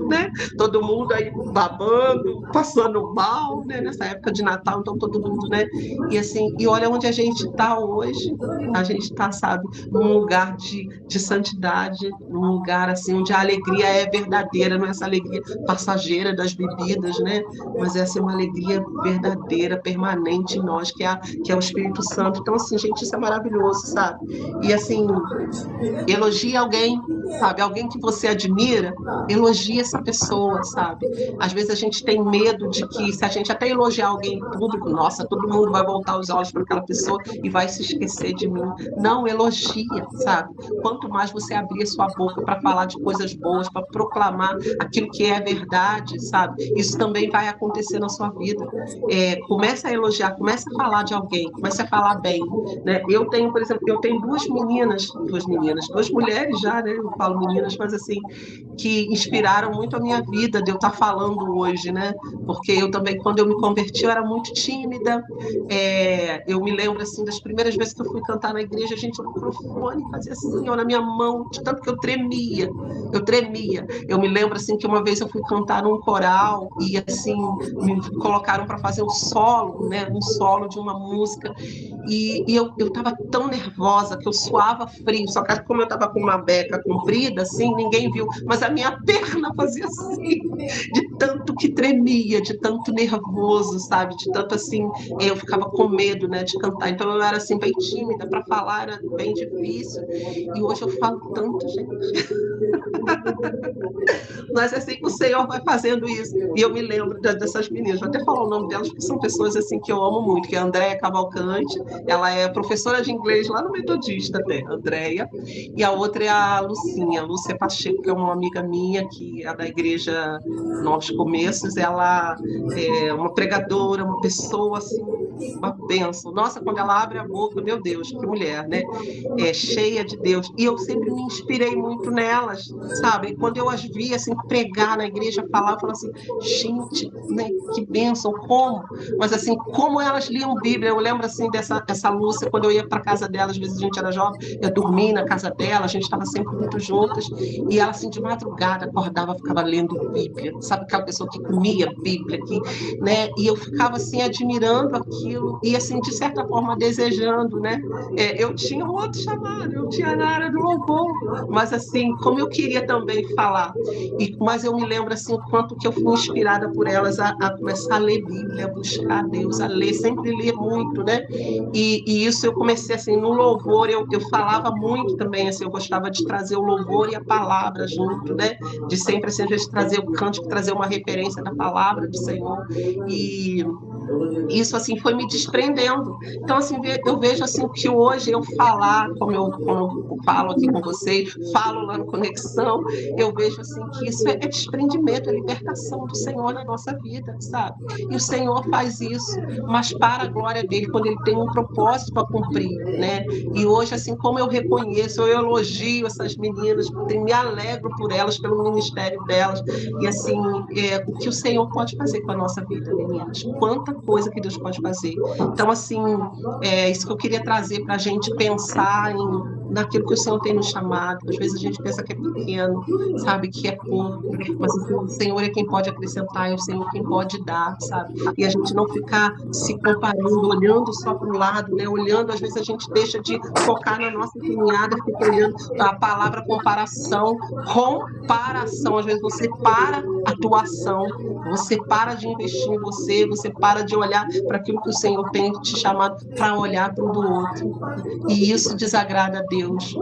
né? Todo mundo aí babando, passando mal, né? Nessa época de Natal, então todo mundo, né? E assim, e olha onde a gente está hoje. A gente está, sabe, num lugar de santidade, num lugar assim onde a alegria é verdadeira, não é essa alegria passageira das bebidas, né? Mas essa é uma alegria verdadeira, permanente em nós, que é o Espírito Santo. Então, assim, gente, isso é maravilhoso, sabe? E assim, elogia alguém, sabe? Alguém que você admira, elogia essa pessoa, sabe? Às vezes a gente tem medo de que, se a gente até elogiar alguém em público, nossa, todo mundo vai voltar os olhos para aquela pessoa e vai se esquecer de mim. Não, elogia, sabe? Quanto mais você abrir a sua boca para falar de coisas boas, para proclamar aquilo que é verdade, sabe? Isso também vai acontecer na sua vida. Começa a elogiar, começa a falar de alguém, começa a falar bem, né? Eu tenho, por exemplo, duas mulheres já, né? Eu falo meninas, mas assim, que inspiraram muito a minha vida de eu estar falando hoje, né? Porque eu também, quando eu me converti, eu era muito tímida. Eu me lembro, assim, das primeiras vezes que eu fui cantar na igreja, a gente no microfone fazia assim, ó, na minha mão, de tanto que eu tremia. Eu me lembro, assim, que uma vez eu fui cantar num coral e, assim, me colocaram para fazer um solo, né? Um solo de uma música. E eu estava tão nervosa que eu suava frio, só que como eu estava com uma beca comprida, assim, ninguém viu, mas a minha perna fazia assim, de tanto que tremia, de tanto nervoso, sabe? De tanto assim, eu ficava com medo, né, de cantar. Então eu era assim, bem tímida, para falar era bem difícil. E hoje eu falo tanto, gente. Mas assim, o Senhor vai fazendo isso. E eu me lembro dessas meninas, vou até falar o nome delas, porque são pessoas assim que eu amo muito, que é a Andréia Cavalcante, ela é professora de inglês lá no Metodista até, Andréia, e a outra é a Lucinha, Lúcia Pacheco, que é uma amiga minha, que é da igreja Novos Começos, ela é uma pregadora, uma pessoa assim, uma bênção. Nossa, quando ela abre a boca, meu Deus, que mulher, né? É, cheia de Deus. E eu sempre me inspirei muito nelas, sabe? E quando eu as via assim, pregar na igreja, falar, eu falava assim, gente, né, que bênção, como? Mas assim, como elas liam Bíblia. Eu lembro assim dessa Lúcia, quando eu ia para casa dela, às vezes a gente era jovem, eu dormia na casa dela, a gente estava sempre muito juntas, e ela assim, de madrugada, acordava, ficava lendo Bíblia, sabe? Aquela pessoa que comia Bíblia, que, né? E eu ficava assim, admirando aquilo, e assim, de certa forma, desejando, né? Eu tinha um outro chamado, eu tinha na área do louvor, mas assim, como eu queria também falar, mas eu me lembro assim, o quanto que eu fui inspirada por elas a começar a ler Bíblia, a buscar Deus, a ler, sempre ler muito, né? E isso eu comecei assim, no louvor, eu falava muito também, assim, eu gostava de trazer o louvor e a palavra junto, né? De sempre assim, às vezes trazer o cântico, trazer uma referência da palavra do Senhor, e isso assim foi me desprendendo. Então assim, eu vejo assim que hoje eu falar, como eu falo aqui com vocês, falo lá no Conexão, eu vejo assim que isso é desprendimento, é libertação do Senhor na nossa vida, sabe? E o Senhor faz isso, mas para a glória dele, quando ele tem um propósito para cumprir, né? E hoje assim, como eu reconheço, eu elogio essas meninas, me alegro por elas, pelo ministério delas, e assim, o que o Senhor pode fazer com a nossa vida, meninas? Quanta coisa que Deus pode fazer. Então, assim, é isso que eu queria trazer para a gente pensar naquilo que o Senhor tem nos chamado. Às vezes a gente pensa que é pequeno, sabe, que é pouco, mas assim, o Senhor é quem pode acrescentar, é o Senhor quem pode dar, sabe? E a gente não ficar se comparando, olhando só para o lado, né? Olhando, às vezes a gente deixa de focar na nossa caminhada, fica olhando a palavra comparação, às vezes você para a tua ação, você para de investir em você, você para de olhar para aquilo que o Senhor tem te chamado para olhar para um do outro. E isso desagrada a Deus.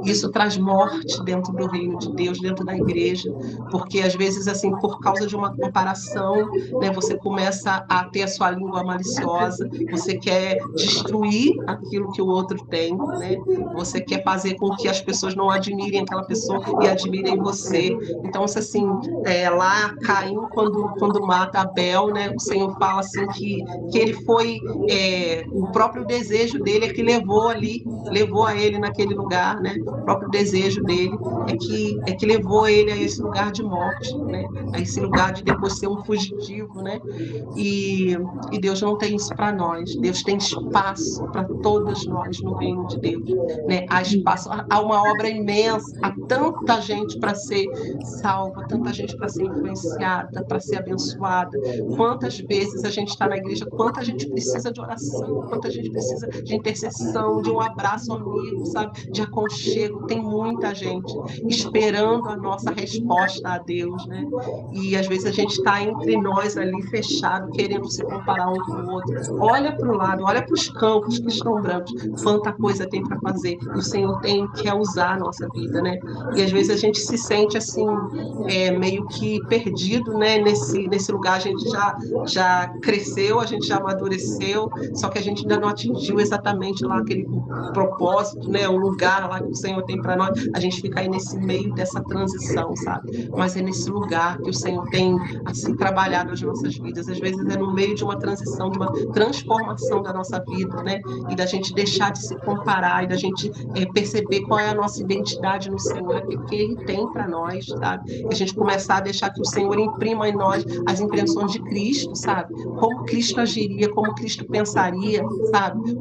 Isso traz morte dentro do reino de Deus, dentro da igreja, porque às vezes assim, por causa de uma comparação, né, você começa a ter a sua língua maliciosa, você quer destruir aquilo que o outro tem, né? Você quer fazer com que as pessoas não admirem aquela pessoa e admirem você. Então, assim, lá Caim, quando mata Abel, né, o Senhor fala assim que ele foi, o próprio desejo dele é que levou a ele naquele lugar, né? O próprio desejo dele é que levou ele a esse lugar de morte, né? A esse lugar de depois ser um fugitivo, né? E Deus não tem isso para nós. Deus tem espaço para todas nós no reino de Deus, né? Há espaço, há uma obra imensa, há tanta gente para ser salva, tanta gente para ser influenciada, para ser abençoada. Quantas vezes a gente está na igreja, quanta gente precisa de oração, quanta gente precisa de intercessão, de um abraço amigo, sabe? De aconchego. Tem muita gente esperando a nossa resposta a Deus, né? E às vezes a gente está entre nós ali fechado, querendo se comparar um com o outro. Olha para o lado, olha para os campos que estão brancos, quanta coisa tem para fazer. E o Senhor quer usar a nossa vida, né? E às vezes a gente se sente assim, meio que perdido, né? Nesse lugar a gente já cresceu, a gente já amadureceu, só que a gente ainda não atingiu exatamente lá aquele propósito, né? O lugar lá que o Senhor tem para nós. A gente fica aí nesse meio dessa transição, sabe? Mas é nesse lugar que o Senhor tem assim trabalhado as nossas vidas. Às vezes é no meio de uma transição, de uma transformação da nossa vida, né? E da gente deixar de se comparar, e da gente perceber qual é a nossa identidade no Senhor, o que Ele tem para nós, sabe? E a gente começar a deixar que o Senhor imprima em nós as impressões de Cristo, sabe? Como Cristo agiria, como Cristo pensaria, sabe?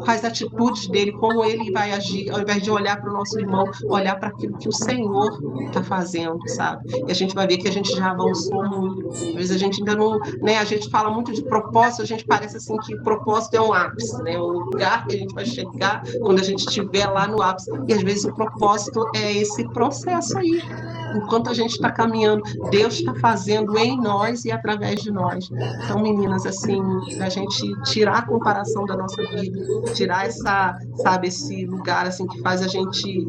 Quais atitudes dele, como ele vai agir, ao invés de olhar para o nosso irmão, olhar para aquilo que o Senhor está fazendo, sabe? E a gente vai ver que a gente já avançou muito. Às vezes a gente ainda não, né? A gente fala muito de propósito, a gente parece assim que o propósito é um ápice, né? O lugar que a gente vai chegar quando a gente estiver lá no ápice. E às vezes o propósito é esse processo aí, enquanto a gente está caminhando, Deus está fazendo em nós e através de nós. Então, meninas, assim, a gente tirar a comparação da nossa vida, tirar esse lugar assim que faz a gente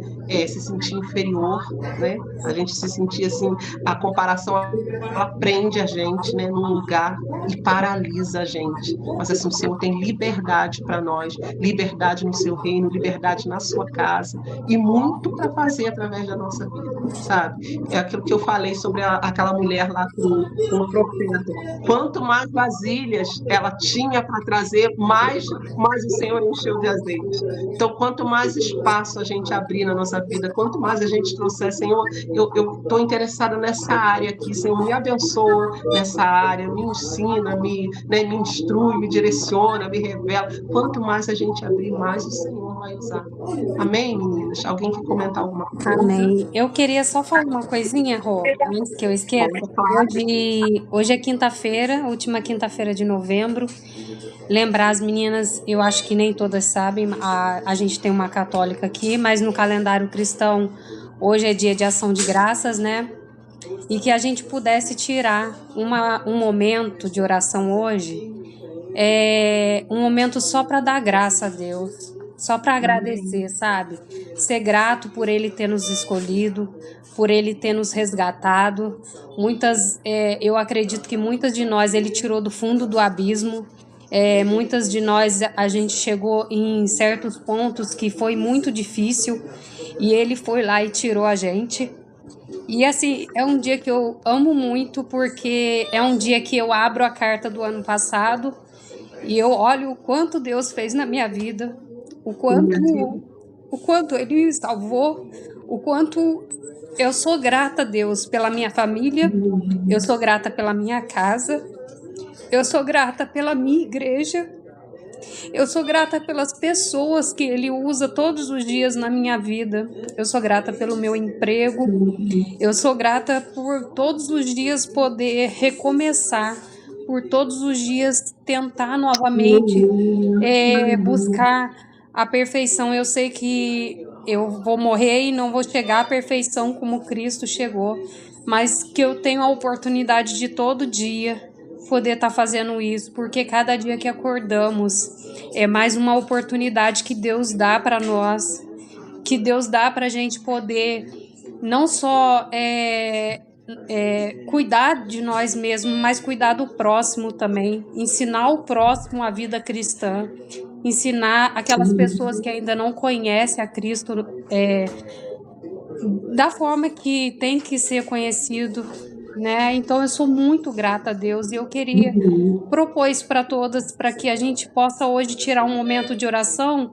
se sentir inferior, né? A gente se sentir assim, a comparação ela prende a gente, né, num lugar e paralisa a gente. Mas assim, o Senhor tem liberdade para nós, liberdade no seu reino, liberdade na sua casa e muito para fazer através da nossa vida, sabe? É aquilo que eu falei sobre aquela mulher lá com o profeta. Quanto mais vasilhas ela tinha para trazer, mais o Senhor encheu de azeite. Então, quanto mais espaço a gente abrir na nossa vida, quanto mais a gente trouxer, Senhor, eu estou interessada nessa área aqui, Senhor, me abençoa nessa área, me ensina, me instrui, me direciona, me revela. Quanto mais a gente abrir, mais o Senhor vai usar. Amém, meninas? Alguém quer comentar alguma coisa? Amém. Eu queria só falar uma coisinha, Rô, antes que eu esqueça. Hoje é quinta-feira, última quinta-feira de novembro. Lembrar as meninas, eu acho que nem todas sabem, a gente tem uma católica aqui, mas no calendário cristão, hoje é dia de ação de graças, né? E que a gente pudesse tirar um momento de oração hoje, um momento só para dar graça a Deus, só para agradecer, sabe? Ser grato por Ele ter nos escolhido, por Ele ter nos resgatado. Eu acredito que muitas de nós Ele tirou do fundo do abismo. Muitas de nós a gente chegou em certos pontos que foi muito difícil e Ele foi lá e tirou a gente. E assim, é um dia que eu amo muito porque é um dia que eu abro a carta do ano passado e eu olho o quanto Deus fez na minha vida, o quanto Ele me salvou, o quanto eu sou grata a Deus pela minha família, eu sou grata pela minha casa, eu sou grata pela minha igreja, eu sou grata pelas pessoas que Ele usa todos os dias na minha vida, eu sou grata pelo meu emprego, eu sou grata por todos os dias poder recomeçar, por todos os dias tentar novamente buscar a perfeição. Eu sei que eu vou morrer e não vou chegar à perfeição como Cristo chegou, mas que eu tenho a oportunidade de todo dia poder estar fazendo isso, porque cada dia que acordamos é mais uma oportunidade que Deus dá para nós, que Deus dá para a gente poder não só cuidar de nós mesmos, mas cuidar do próximo também, ensinar o próximo a vida cristã, ensinar aquelas pessoas que ainda não conhecem a Cristo da forma que tem que ser conhecido, né? Então eu sou muito grata a Deus e eu queria propor isso para todas, para que a gente possa hoje tirar um momento de oração,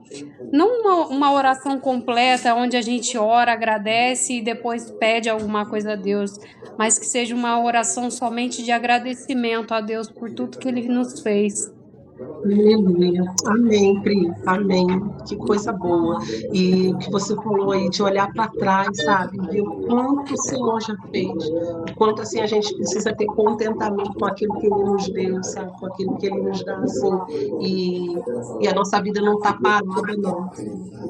não uma oração completa onde a gente ora, agradece e depois pede alguma coisa a Deus, mas que seja uma oração somente de agradecimento a Deus por tudo que Ele nos fez. Aleluia. Amém, Pri. Amém. Que coisa boa. E o que você falou aí de olhar para trás, sabe? Ver o quanto o Senhor já fez. O quanto assim a gente precisa ter contentamento com aquilo que Ele nos deu, sabe? Com aquilo que Ele nos dá, assim. E a nossa vida não está parada, não.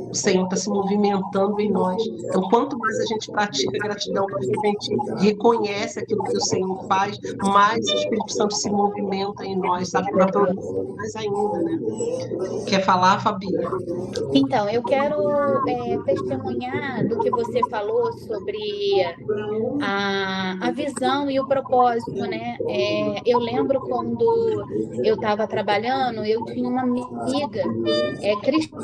O Senhor está se movimentando em nós. Então, quanto mais a gente pratica gratidão, mais a gente reconhece aquilo que o Senhor faz, mais o Espírito Santo se movimenta em nós, sabe? Para mais ainda, né? Quer falar, Fabi? Então, eu quero testemunhar do que você falou sobre a visão e o propósito, né? Eu lembro quando eu estava trabalhando, eu tinha uma amiga cristã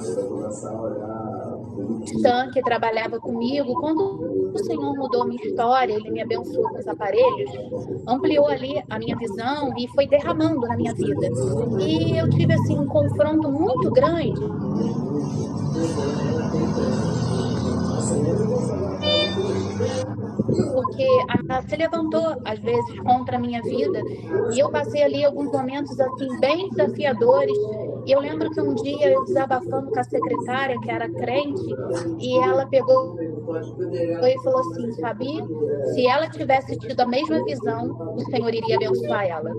que trabalhava comigo. Quando o Senhor mudou minha história, Ele me abençoou com os aparelhos, ampliou ali a minha visão e foi derramando na minha vida. E eu tive assim um confronto muito grande. Porque ela se levantou às vezes contra a minha vida e eu passei ali alguns momentos assim bem desafiadores. E eu lembro que um dia eu desabafando com a secretária que era crente e ela pegou e falou assim: Fabi, se ela tivesse tido a mesma visão, o Senhor iria abençoar ela.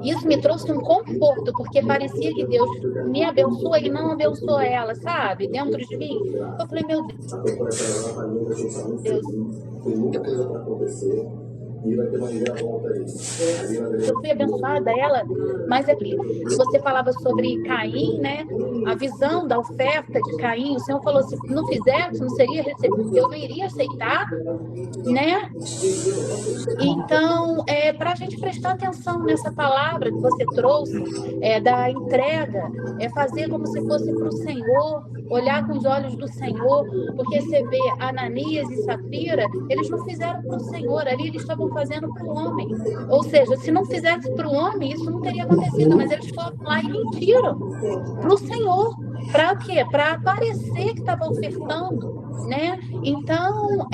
Isso me trouxe um conforto, porque parecia que Deus me abençoa e não abençoa ela, sabe? Dentro de mim. Eu falei, meu Deus, Eu fui abençoada, ela, mas aqui, você falava sobre Caim, né? A visão da oferta de Caim, o Senhor falou, se não fizesse, não seria recebido, eu não iria aceitar, né? Então, para a gente prestar atenção nessa palavra que você trouxe, da entrega, fazer como se fosse para o Senhor, olhar com os olhos do Senhor, porque você vê Ananias e Safira, eles não fizeram para o Senhor, ali eles estavam fazendo para o homem. Ou seja, se não fizesse para o homem, isso não teria acontecido, mas eles foram lá e mentiram para o Senhor. Para quê? Para parecer que estava ofertando, né? Então,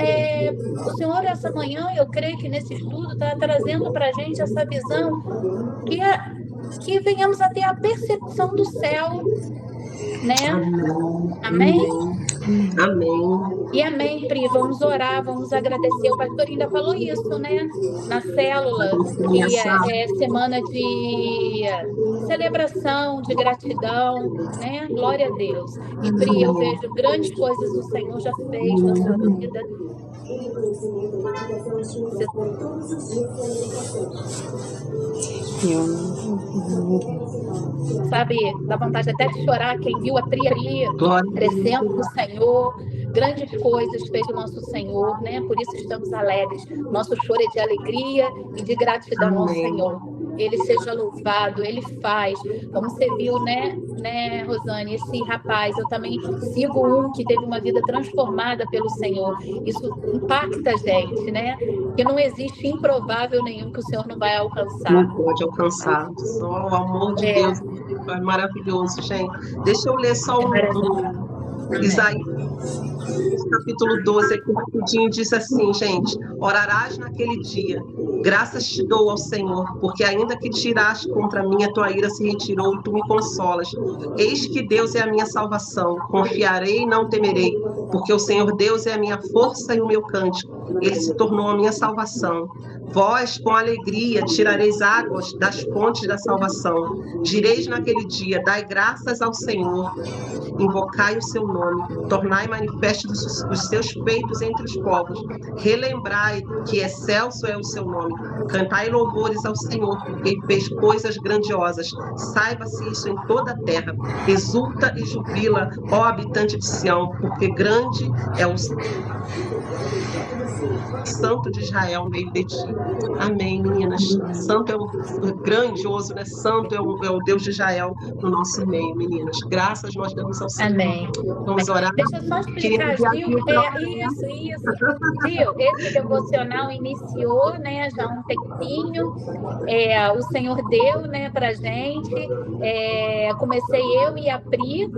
o Senhor, essa manhã, eu creio que nesse estudo está trazendo para a gente essa visão que venhamos a ter a percepção do céu, né? Amém? Amém. E amém, Pri. Vamos orar, vamos agradecer. O pastor ainda falou isso, né? Na célula, que é semana de celebração, de gratidão, né? Glória a Deus. E Pri, eu vejo grandes coisas o Senhor já fez na sua vida. Sabe, dá vontade até de chorar quem viu a Pri ali crescendo no Senhor. Grandes coisas fez o nosso Senhor, né? Por isso estamos alegres. Nosso choro é de alegria e de gratidão ao Senhor. Ele seja louvado, ele faz. Como você viu, né, Rosane? Esse rapaz, eu também sigo um que teve uma vida transformada pelo Senhor. Isso impacta a gente, né? Que não existe improvável nenhum que o Senhor não vai alcançar. Não pode alcançar. Só o amor de Deus é maravilhoso, gente. Deixa eu ler só Isaías, capítulo 12, aqui rapidinho, diz assim, gente: orarás naquele dia, graças te dou ao Senhor, porque ainda que tiraste contra mim, a tua ira se retirou e tu me consolas. Eis que Deus é a minha salvação, confiarei e não temerei, porque o Senhor Deus é a minha força e o meu cântico, ele se tornou a minha salvação. Vós, com alegria, tirareis águas das fontes da salvação. Direis naquele dia: dai graças ao Senhor, invocai o seu nome, tornai manifestos os seus feitos entre os povos, relembrai que excelso é o seu nome, cantai louvores ao Senhor, porque ele fez coisas grandiosas. Saiba-se isso em toda a terra. Exulta e jubila, ó habitante de Sião, porque grande é o Santo de Israel no meio de ti. Amém, meninas. Santo é o grandioso, né? Santo é o Deus de Israel no nosso meio, meninas. Graças nós damos ao Senhor. Amém. Vamos orar. Deixa eu só explicar, Gil. Isso. Gil, esse devocional iniciou, né, já há um tempinho. O Senhor deu, né, pra gente. Comecei eu e a Pri,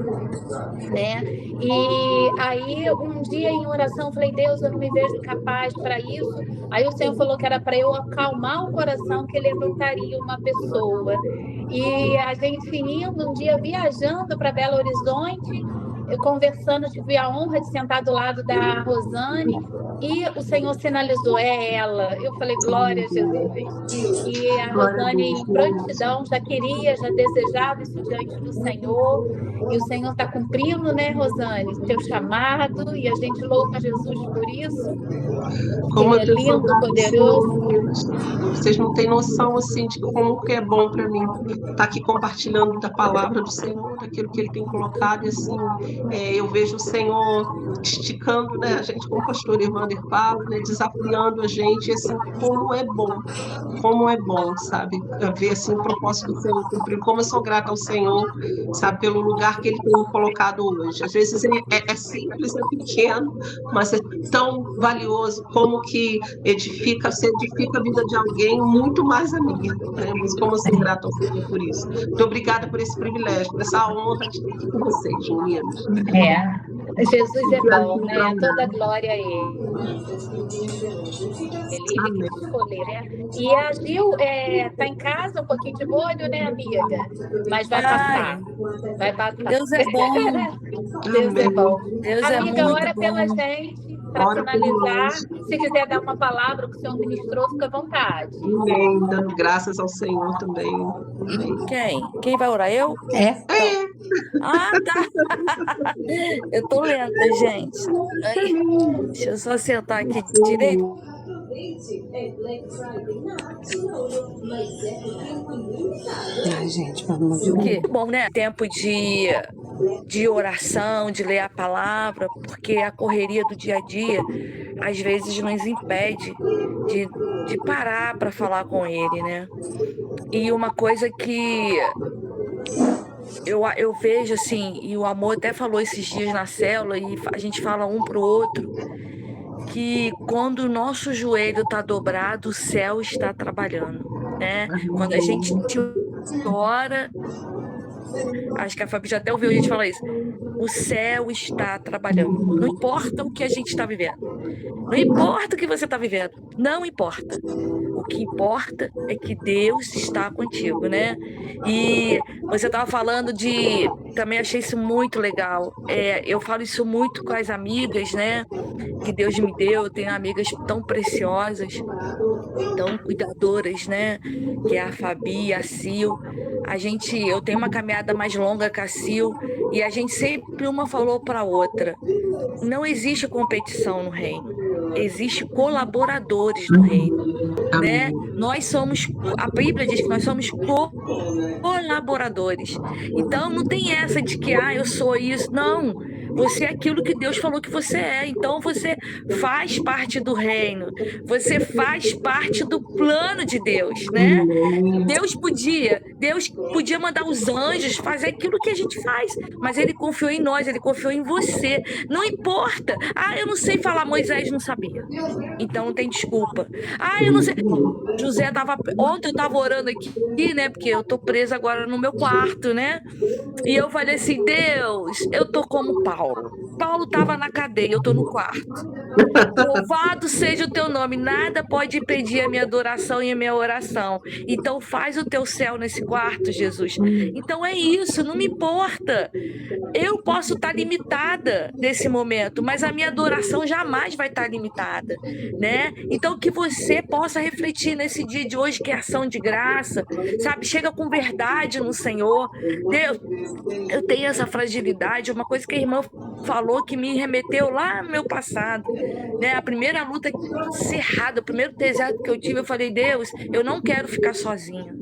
né? E aí, um dia em oração, falei: Deus, eu não me vejo capaz para isso. Aí o Senhor falou que era para eu acalmar o coração, que levantaria uma pessoa. E a gente indo um dia viajando para Belo Horizonte, eu conversando, tive a honra de sentar do lado da Rosane, e o Senhor sinalizou: é ela. Eu falei: glória a Jesus. E a Rosane, em prontidão, já desejava isso diante do Senhor, e o Senhor está cumprindo, né, Rosane, o teu chamado, e a gente louva Jesus por isso. Como Ele é lindo, poderoso. Vocês não têm noção, assim, de como que é bom para mim estar aqui compartilhando da palavra do Senhor, daquilo que Ele tem colocado, e assim, eu vejo o Senhor esticando, né, a gente, como o pastor Evander fala, né, desafiando a gente, assim, como é bom, sabe, ver, assim, o propósito do Senhor cumprir, como eu sou grata ao Senhor, sabe, pelo lugar que Ele tem me colocado hoje. Às vezes é simples, é pequeno, mas é tão valioso, como que se edifica a vida de alguém, muito mais a minha, né? Mas como eu sou grata ao Senhor por isso. Muito obrigada por esse privilégio, por essa honra de estar aqui com vocês, meninas. Jesus é bom, né? Toda glória a Ele. Ele que escolher, né? E a Gil tá em casa, um pouquinho de molho, né, amiga? Mas vai passar. Vai passar. Deus é bom. Deus é bom. Deus Amiga, é muito ora bom. pela gente, para finalizar. Se quiser dar uma palavra que o Senhor ministrou, fica à vontade. Amém. Dando graças ao Senhor também. Quem vai orar? Eu? É. Ah, tá. Eu tô lenta, gente. Ai, deixa eu só sentar aqui direito. Ai, gente, pelo amor de Porque, Deus. bom, né? Tempo de oração, de ler a palavra, porque a correria do dia a dia às vezes nos impede de parar para falar com ele, né? E uma coisa que eu vejo assim, e o Amor até falou esses dias na célula, e a gente fala um pro outro, que quando o nosso joelho está dobrado, o céu está trabalhando, né? Quando a gente ora, acho que a Fabi já até ouviu a gente falar isso, o céu está trabalhando. Não importa o que a gente está vivendo. Não importa o que você está vivendo. Não importa. O que importa é que Deus está contigo, né? E você estava falando de... Também achei isso muito legal. Eu falo isso muito com as amigas, né? Que Deus me deu. Eu tenho amigas tão preciosas, tão cuidadoras, né? Que é a Fabi, a Sil. Eu tenho uma caminhada mais longa com a Sil, e a gente sempre uma falou para a outra: não existe competição no reino, existe colaboradores no reino, né? A Bíblia diz que nós somos colaboradores. Então não tem essa de que eu sou isso. Não. Você é aquilo que Deus falou que você é. Então você faz parte do reino. Você faz parte do plano de Deus, né? Deus podia mandar os anjos fazer aquilo que a gente faz, mas ele confiou em nós, ele confiou em você. Não importa. Eu não sei falar, Moisés não sabia. Então não tem desculpa. Eu não sei. Ontem eu estava orando aqui, né? Porque eu tô presa agora no meu quarto, né? E eu falei assim: Deus, eu tô como Paulo. Paulo estava na cadeia, eu tô no quarto. Louvado seja o teu nome, nada pode impedir a minha adoração e a minha oração. Então faz o teu céu nesse quarto, Jesus. Então é isso, não me importa. Eu posso estar limitada nesse momento, mas a minha adoração jamais vai estar limitada, né? Então que você possa refletir nesse dia de hoje, que é ação de graça, sabe? Chega com verdade no Senhor. Deus, eu tenho essa fragilidade, uma coisa que a irmã falou que me remeteu lá no meu passado, né? A primeira luta cerrada, o primeiro deserto que eu tive, eu falei: Deus, eu não quero ficar sozinha.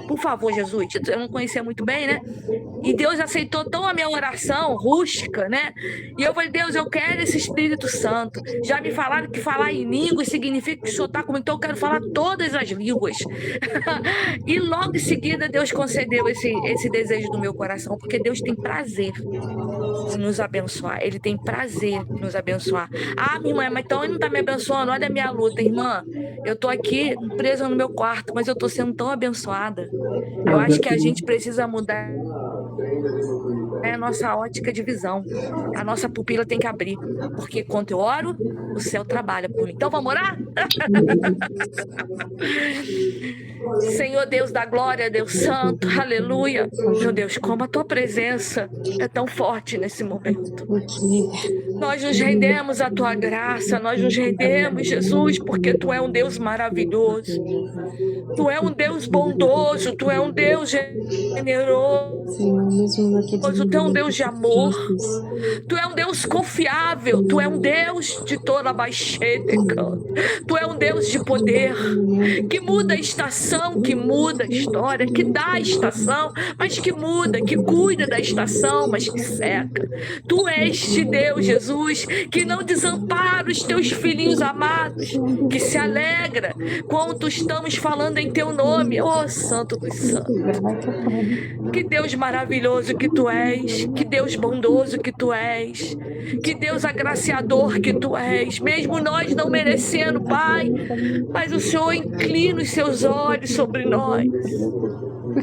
Por favor, Jesus. Eu não conhecia muito bem, né? E Deus aceitou tão a minha oração rústica, né? E eu falei: Deus, eu quero esse Espírito Santo. Já me falaram que falar em línguas significa que o Senhor está comigo, então eu quero falar todas as línguas. E logo em seguida Deus concedeu esse desejo do meu coração, porque Deus tem prazer em nos abençoar. Ele tem prazer em nos abençoar. Minha irmã, mas então ele não está me abençoando. Olha a minha luta, irmã. Eu tô aqui presa no meu quarto, mas eu tô sendo tão abençoada. Eu acho que a gente precisa mudar a nossa ótica de visão. A nossa pupila tem que abrir, porque quando eu oro, o céu trabalha por mim. Então vamos orar? Senhor Deus da glória, Deus santo, aleluia. Meu Deus, como a tua presença é tão forte nesse momento. Nós nos rendemos à tua graça, nós nos rendemos, Jesus, porque tu é um Deus maravilhoso. Tu é um Deus bondoso, tu é um Deus generoso, tu é um Deus de amor, tu é um Deus confiável, tu é um Deus de toda baixeta, tu é um Deus de poder, que muda a estação, que muda a história, que dá a estação, mas que muda, que cuida da estação, mas que seca. Tu és de Deus, Jesus, que não desampara os teus filhinhos amados, que se alegra quando estamos falando em teu nome, Santo dos Santos. Que Deus maravilhoso que tu és, que Deus bondoso que tu és, que Deus agraciador que tu és, mesmo nós não merecendo, Pai, mas o Senhor inclina os seus olhos sobre nós.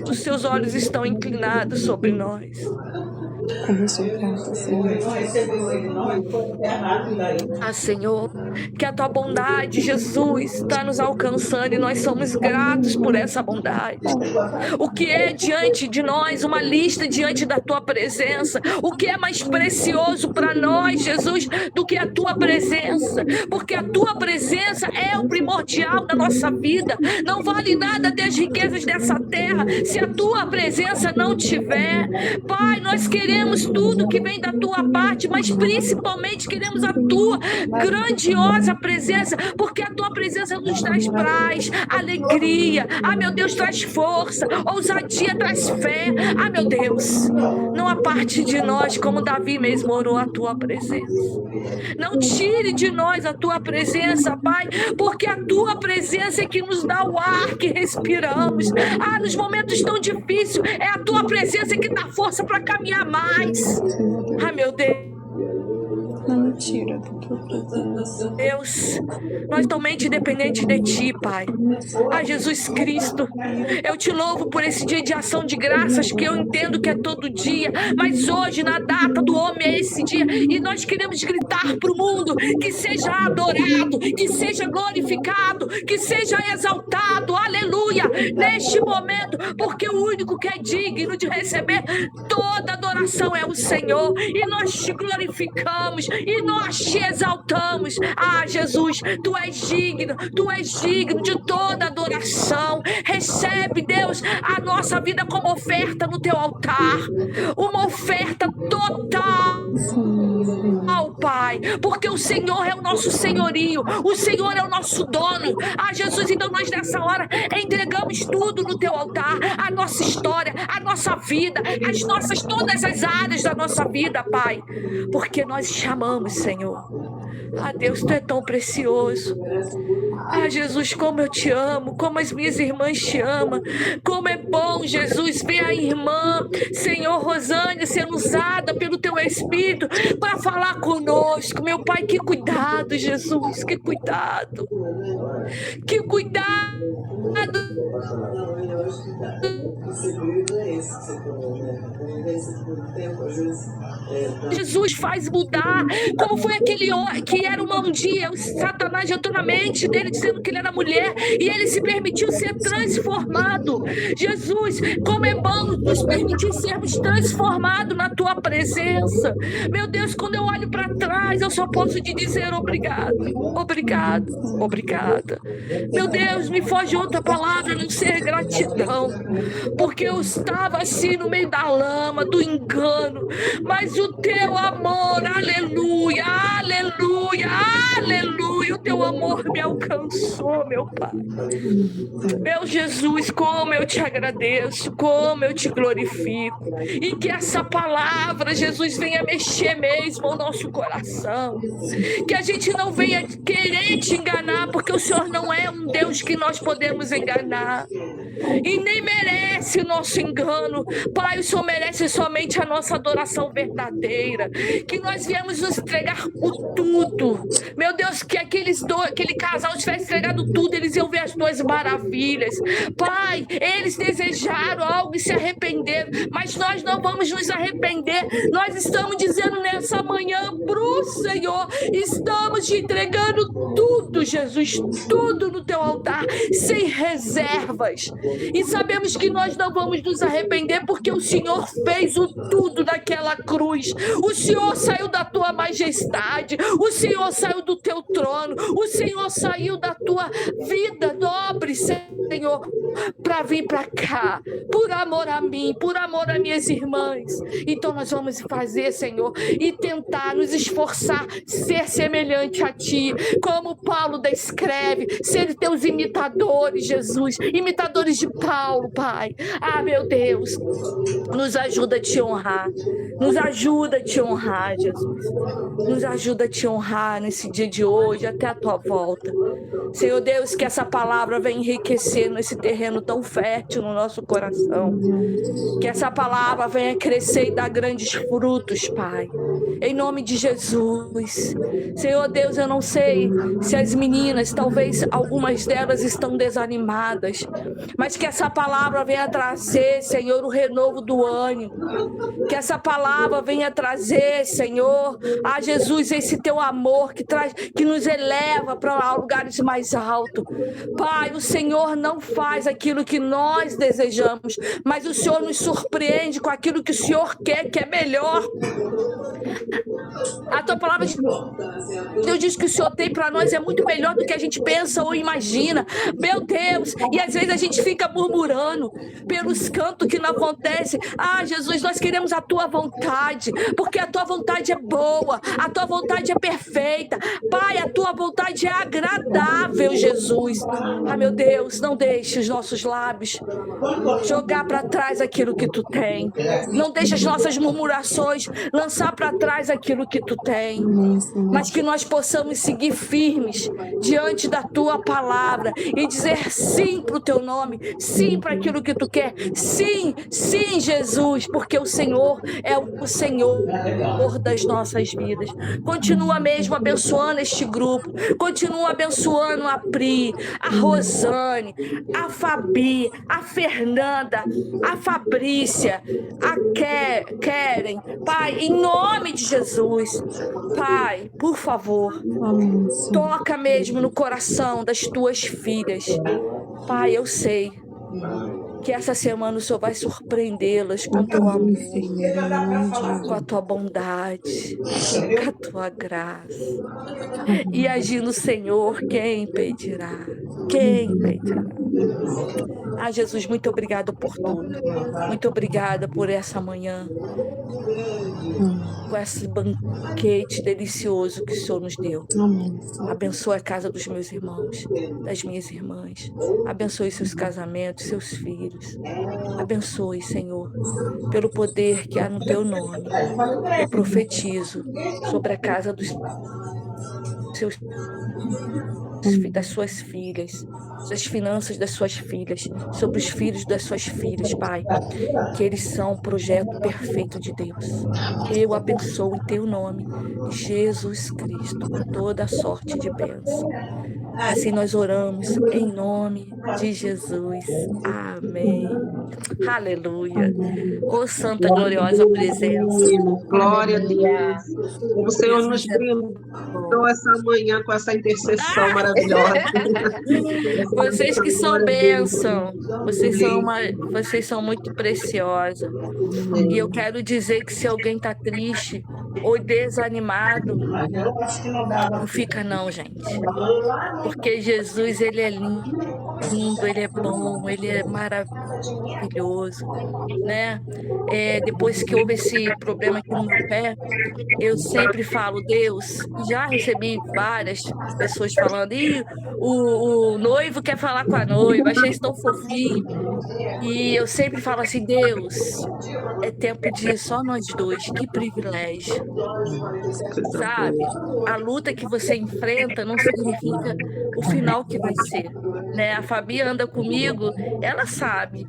Os seus olhos estão inclinados sobre nós. Começou grata, Senhor. Ah, Senhor, que a tua bondade, Jesus, está nos alcançando e nós somos gratos por essa bondade. O que é diante de nós, uma lista diante da tua presença, o que é mais precioso para nós, Jesus, do que a tua presença, porque a tua presença é o primordial da nossa vida. Não vale nada ter as riquezas dessa terra se a tua presença não tiver. Pai, nós queremos tudo que vem da tua parte, mas principalmente queremos a tua grandiosa presença, porque a tua presença nos traz paz, alegria. Ah, meu Deus, traz força, ousadia, traz fé. Ah, meu Deus, não há parte de nós, como Davi mesmo orou, a tua presença. Não tire de nós a tua presença, Pai, porque a tua presença é que nos dá o ar que respiramos. Ah, nos momentos tão difíceis, é a tua presença que dá força para caminhar mais. Ah, meu Deus. Não tira da tua presença. Deus, nós totalmente dependentes de Ti, Pai. Ah, Jesus Cristo, eu te louvo por esse dia de ação de graças, que eu entendo que é todo dia, mas hoje, na data do homem, é esse dia, e nós queremos gritar para o mundo que seja adorado, que seja glorificado, que seja exaltado, aleluia, neste momento, porque o único que é digno de receber toda adoração é o Senhor, e nós te glorificamos, e nós te exaltamos. Ah, Jesus, tu és digno de toda adoração. Recebe, Deus, a nossa vida como oferta no teu altar, uma oferta total, Pai, porque o Senhor é o nosso senhorio, o Senhor é o nosso dono. Ah, Jesus, então nós nessa hora entregamos tudo no teu altar, a nossa história, a nossa vida, todas as áreas da nossa vida, Pai, porque nós te amamos, Senhor. Ah, Deus, tu é tão precioso. Ah, Jesus, como eu te amo, como as minhas irmãs te amam, como é bom, Jesus, ver a irmã, Senhor, Rosânia, sendo usada pelo teu Espírito para falar conosco. Meu Pai, que cuidado, Jesus, que cuidado, que cuidado. Jesus faz mudar, como foi aquele que era um dia, o Satanás entrou na mente dele dizendo que ele era mulher e ele se permitiu ser transformado. Jesus, como é bom nos permitir sermos transformados na tua presença. Meu Deus, quando eu olho para trás, eu só posso te dizer obrigado, obrigado, obrigada. Meu Deus, me foge outra palavra a não ser gratidão, porque eu estava assim no meio da lama, do engano, mas o teu amor, aleluia, aleluia, aleluia, o teu amor me alcançou, meu Pai. Meu Jesus, como eu te agradeço, como eu te glorifico, e que essa palavra, Jesus, venha mexer mesmo o nosso coração, que a gente não venha querer te enganar, porque o Senhor não é um Deus que nós podemos enganar, e nem merece o nosso engano, Pai. O Senhor merece somente a nossa adoração verdadeira, que nós viemos nos entregar o tudo. Meu Deus, que aquele casal tivesse entregado tudo, eles iam ver as tuas maravilhas, Pai. Eles desejaram algo e se arrependeram, mas nós não vamos nos arrepender. Nós estamos dizendo nessa manhã pro Senhor, estamos te entregando tudo, Jesus, tudo no teu altar, sem reservas, e sabemos que nós não vamos nos arrepender, porque o Senhor fez o tudo naquela cruz. O Senhor saiu da tua majestade, o Senhor saiu do teu trono, o Senhor saiu da tua vida nobre, Senhor, para vir para cá, por amor a mim, por amor a minhas irmãs. Então nós vamos fazer, Senhor, e tentar nos esforçar, ser semelhante a ti, como Paulo descreve, ser teus imitadores, Jesus, imitadores de Paulo, Pai. Ah, meu Deus, nos ajuda a te honrar, nos ajuda a te honrar, Jesus, nos ajuda a te honrar nesse dia de hoje, até a tua volta. Senhor Deus, que essa palavra venha enriquecer nesse terreno tão fértil no nosso coração. Que essa palavra venha crescer e dar grandes frutos, Pai. Em nome de Jesus. Senhor Deus, eu não sei se as meninas, talvez algumas delas estão desanimadas, mas que essa palavra venha trazer, Senhor, o renovo do ânimo. Que essa palavra venha trazer, Senhor, a Jesus, esse teu amor que nos eleva para lugares mais altos. Pai, o Senhor não faz aquilo que nós desejamos, mas o Senhor nos surpreende com aquilo que o Senhor quer, que é melhor. A tua palavra de Deus diz que o Senhor tem para nós é muito melhor do que a gente pensa ou imagina. Meu Deus, e às vezes a gente fica murmurando pelos cantos que não acontecem. Ah, Jesus, nós queremos a tua vontade, porque a tua vontade é boa, a tua vontade é perfeita. Pai, a tua vontade é agradável, Jesus. Ah, meu Deus, não deixe os nossos lábios jogar para trás aquilo que tu tem. Não deixe as nossas murmurações lançar para trás aquilo que tu tem. Mas que nós possamos seguir firmes diante da tua palavra e dizer sim para o teu nome, sim para aquilo que tu quer. Sim, sim, Jesus, porque o Senhor é o Senhor das nossas vidas. Continua mesmo abençoando este grupo, continua abençoando a Pri, a Rosane, a Fabi, a Fernanda, a Fabrícia, a Keren. Pai, em nome de Jesus, Pai, por favor, toca mesmo no coração das tuas filhas. Pai, eu sei que essa semana o Senhor vai surpreendê-las com teu amor, com a tua bondade, com a tua graça. E agindo, Senhor, quem impedirá? Quem impedirá? Ah, Jesus, muito obrigada por tudo. Muito obrigada por essa manhã, com esse banquete delicioso que o Senhor nos deu. Abençoa a casa dos meus irmãos, das minhas irmãs. Abençoe seus casamentos, seus filhos. Abençoe, Senhor, pelo poder que há no teu nome. Eu profetizo sobre a casa dos das suas filhas, das finanças das suas filhas, sobre os filhos das suas filhas, Pai, que eles são um projeto perfeito de Deus. Eu abençoo em teu nome, Jesus Cristo, com toda a sorte de bênção. Assim nós oramos em nome de Jesus. Amém. Aleluia. Ô santa gloriosa presença. Glória a Deus. O Senhor nos brindou essa manhã com essa intercessão maravilhosa. Vocês que são bênção, vocês são muito preciosas. E eu quero dizer que se alguém está triste ou desanimado, não fica não, gente. Porque Jesus, ele é lindo, ele é bom, ele é maravilhoso, né? Depois que houve esse problema aqui no meu pé, eu sempre falo, Deus, já recebi várias pessoas falando, o noivo quer falar com a noiva, achei isso tão fofinho. E eu sempre falo assim, Deus, é tempo de só nós dois, que privilégio. Sabe? A luta que você enfrenta não significa o final que vai ser, né? A Fabi anda comigo, ela sabe.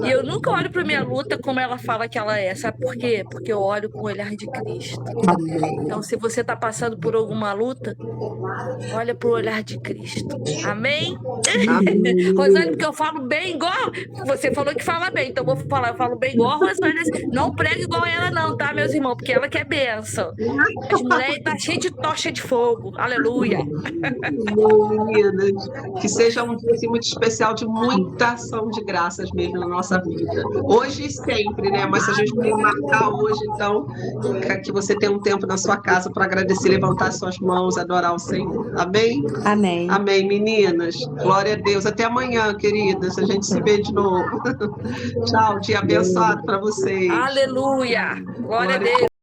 E eu nunca olho para minha luta como ela fala que ela é. Sabe por quê? Porque eu olho com o olhar de Cristo. Então, se você está passando por alguma luta, olha para o olhar de Cristo. Amém? Rosane, porque eu falo bem igual... Você falou que fala bem, então eu vou falar, eu falo bem igual a Rosane. Não prego igual ela não, tá, meus irmãos? Porque ela quer bênção. As mulheres estão cheias de tocha de fogo. Aleluia. Meninas, que seja um dia assim, muito especial, de muita ação de graças mesmo na nossa vida. Hoje e sempre, né? Mas se a gente for marcar hoje, então, que você tenha um tempo na sua casa para agradecer, levantar suas mãos, adorar o Senhor. Amém? Amém. Amém, meninas. Glória a Deus. Até amanhã, queridas. A gente se vê de novo. Tchau, dia abençoado para vocês. Aleluia. Glória a Deus.